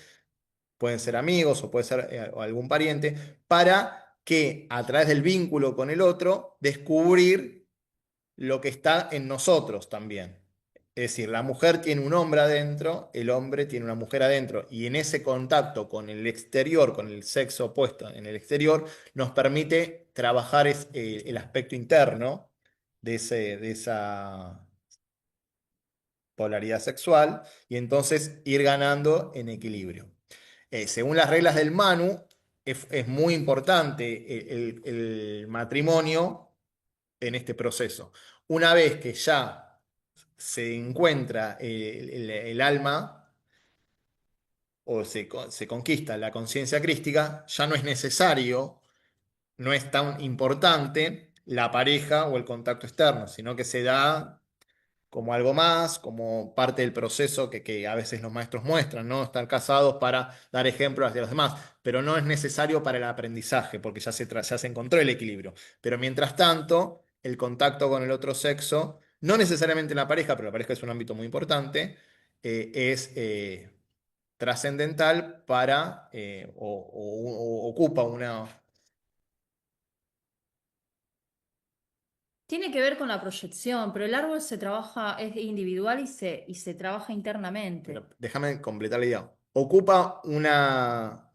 pueden ser amigos o puede ser o algún pariente, para que a través del vínculo con el otro, descubrir lo que está en nosotros también. Es decir, la mujer tiene un hombre adentro, el hombre tiene una mujer adentro, y en ese contacto con el exterior, con el sexo opuesto en el exterior, nos permite trabajar el aspecto interno de esa polaridad sexual y entonces ir ganando en equilibrio. Según las reglas del Manu, es muy importante el matrimonio en este proceso. Una vez que ya se encuentra el alma o se conquista la conciencia crística, ya no es necesario, no es tan importante la pareja o el contacto externo, sino que se da como algo más, como parte del proceso que a veces los maestros muestran, ¿no? Estar casados para dar ejemplos hacia los demás, pero no es necesario para el aprendizaje, porque ya se encontró el equilibrio. Pero mientras tanto, el contacto con el otro sexo, no necesariamente la pareja, pero la pareja es un ámbito muy importante, es trascendental para, o ocupa una... Tiene que ver con la proyección, pero el árbol se trabaja, es individual y se trabaja internamente. Pero déjame completar la idea. Ocupa una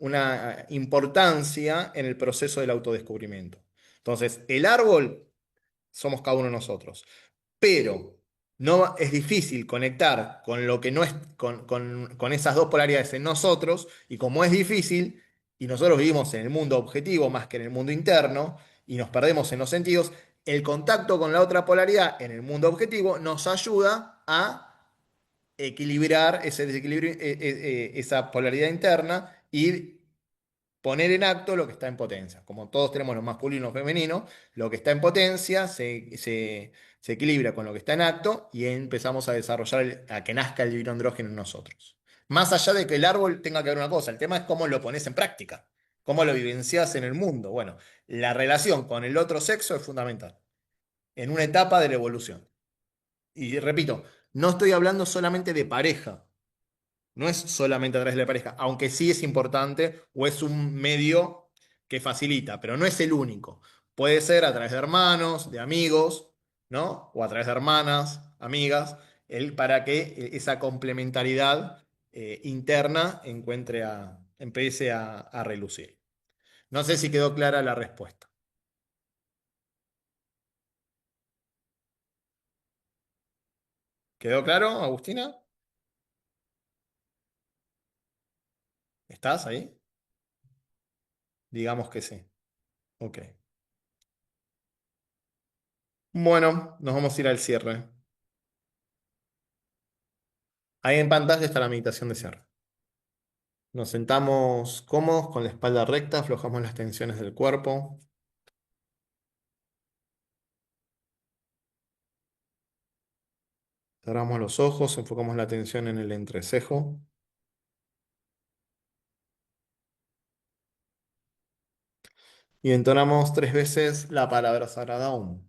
importancia en el proceso del autodescubrimiento. Entonces, el árbol somos cada uno de nosotros, pero no es difícil conectar con lo que no es, con esas dos polaridades en nosotros, y como es difícil, y nosotros vivimos en el mundo objetivo más que en el mundo interno, y nos perdemos en los sentidos, el contacto con la otra polaridad en el mundo objetivo nos ayuda a equilibrar ese desequilibrio, esa polaridad interna y poner en acto lo que está en potencia. Como todos tenemos lo masculino y lo femenino, lo que está en potencia se equilibra con lo que está en acto y empezamos a desarrollar, a que nazca el divino andrógeno en nosotros. Más allá de que el árbol tenga que ver una cosa, el tema es cómo lo pones en práctica, cómo lo vivencias en el mundo. Bueno, la relación con el otro sexo es fundamental en una etapa de la evolución. Y repito, no estoy hablando solamente de pareja, no es solamente a través de la pareja, aunque sí es importante o es un medio que facilita, pero no es el único. Puede ser a través de hermanos, de amigos, ¿no? O a través de hermanas, amigas, para que esa complementariedad interna empiece a relucir. No sé si quedó clara la respuesta. ¿Quedó claro, Agustina? ¿Estás ahí? Digamos que sí. Ok. Bueno, nos vamos a ir al cierre. Ahí en pantalla está la meditación de cierre. Nos sentamos cómodos con la espalda recta, aflojamos las tensiones del cuerpo. Cerramos los ojos, enfocamos la atención en el entrecejo. Y entonamos 3 veces la palabra sagrada Om.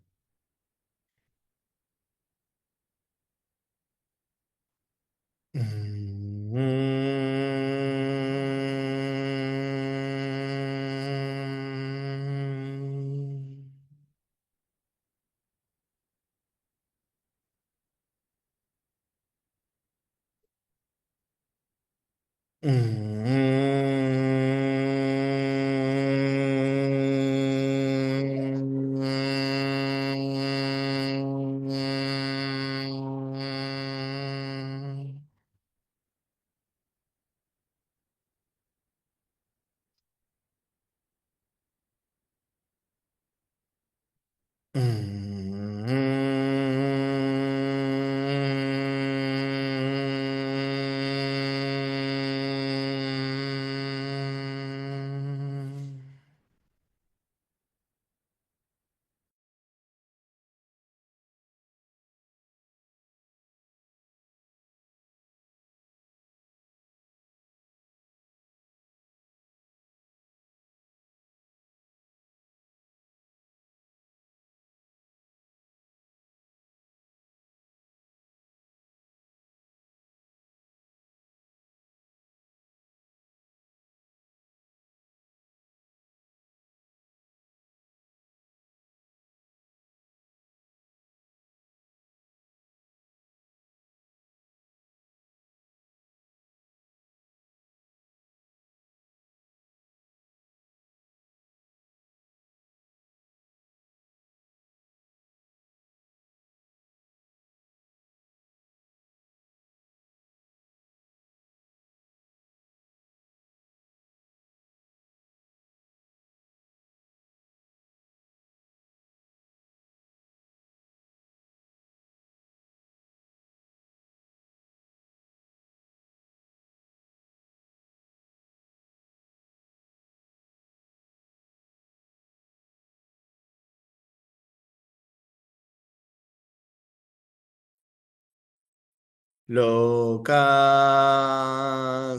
Loka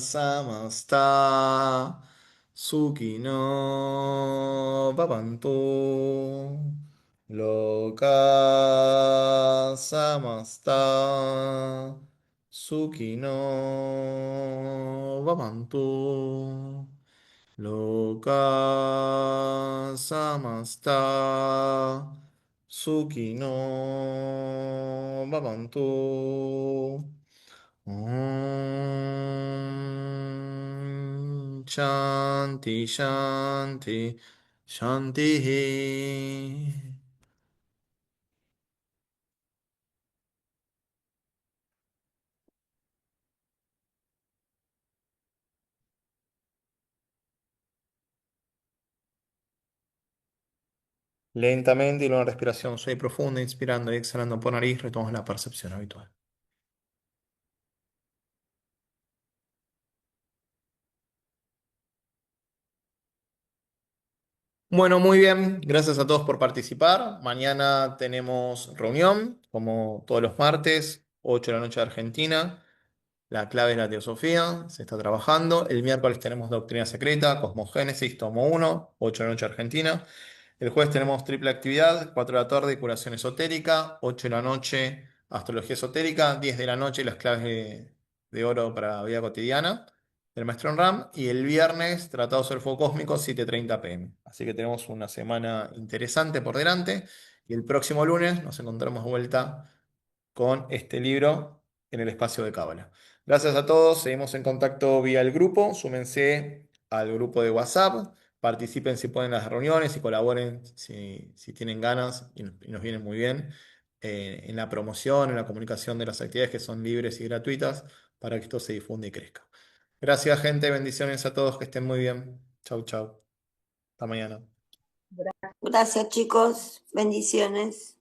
samasta sukino bhavantu. Loka samasta sukino bhavantu. Loka samasta sukino bhavantu. Shanti, shanti, shanti. Lentamente y luego una respiración suave y profunda, inspirando y exhalando por nariz, retomamos la percepción habitual. Bueno, muy bien. Gracias a todos por participar. Mañana tenemos reunión, como todos los martes, 8 de la noche de Argentina. La clave es la teosofía, se está trabajando. El miércoles tenemos Doctrina Secreta, Cosmogénesis, tomo 1, 8 de la noche Argentina. El jueves tenemos triple actividad, 4 de la tarde, curación esotérica, 8 de la noche, astrología esotérica, 10 de la noche, las claves de oro para la vida cotidiana del maestro Ram. Y el viernes, Tratados del Fuego Cósmico, 7:30 p.m. Así que tenemos una semana interesante por delante. Y el próximo lunes nos encontramos de vuelta con este libro en el espacio de Cábala. Gracias a todos, seguimos en contacto vía el grupo, súmense al grupo de WhatsApp, participen si pueden en las reuniones y colaboren si tienen ganas y nos viene muy bien en la promoción, en la comunicación de las actividades que son libres y gratuitas para que esto se difunda y crezca. Gracias, gente, bendiciones a todos, que estén muy bien. Chau, chau. Hasta mañana. Gracias, chicos. Bendiciones.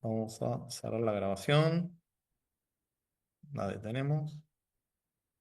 Vamos a cerrar la grabación. La detenemos.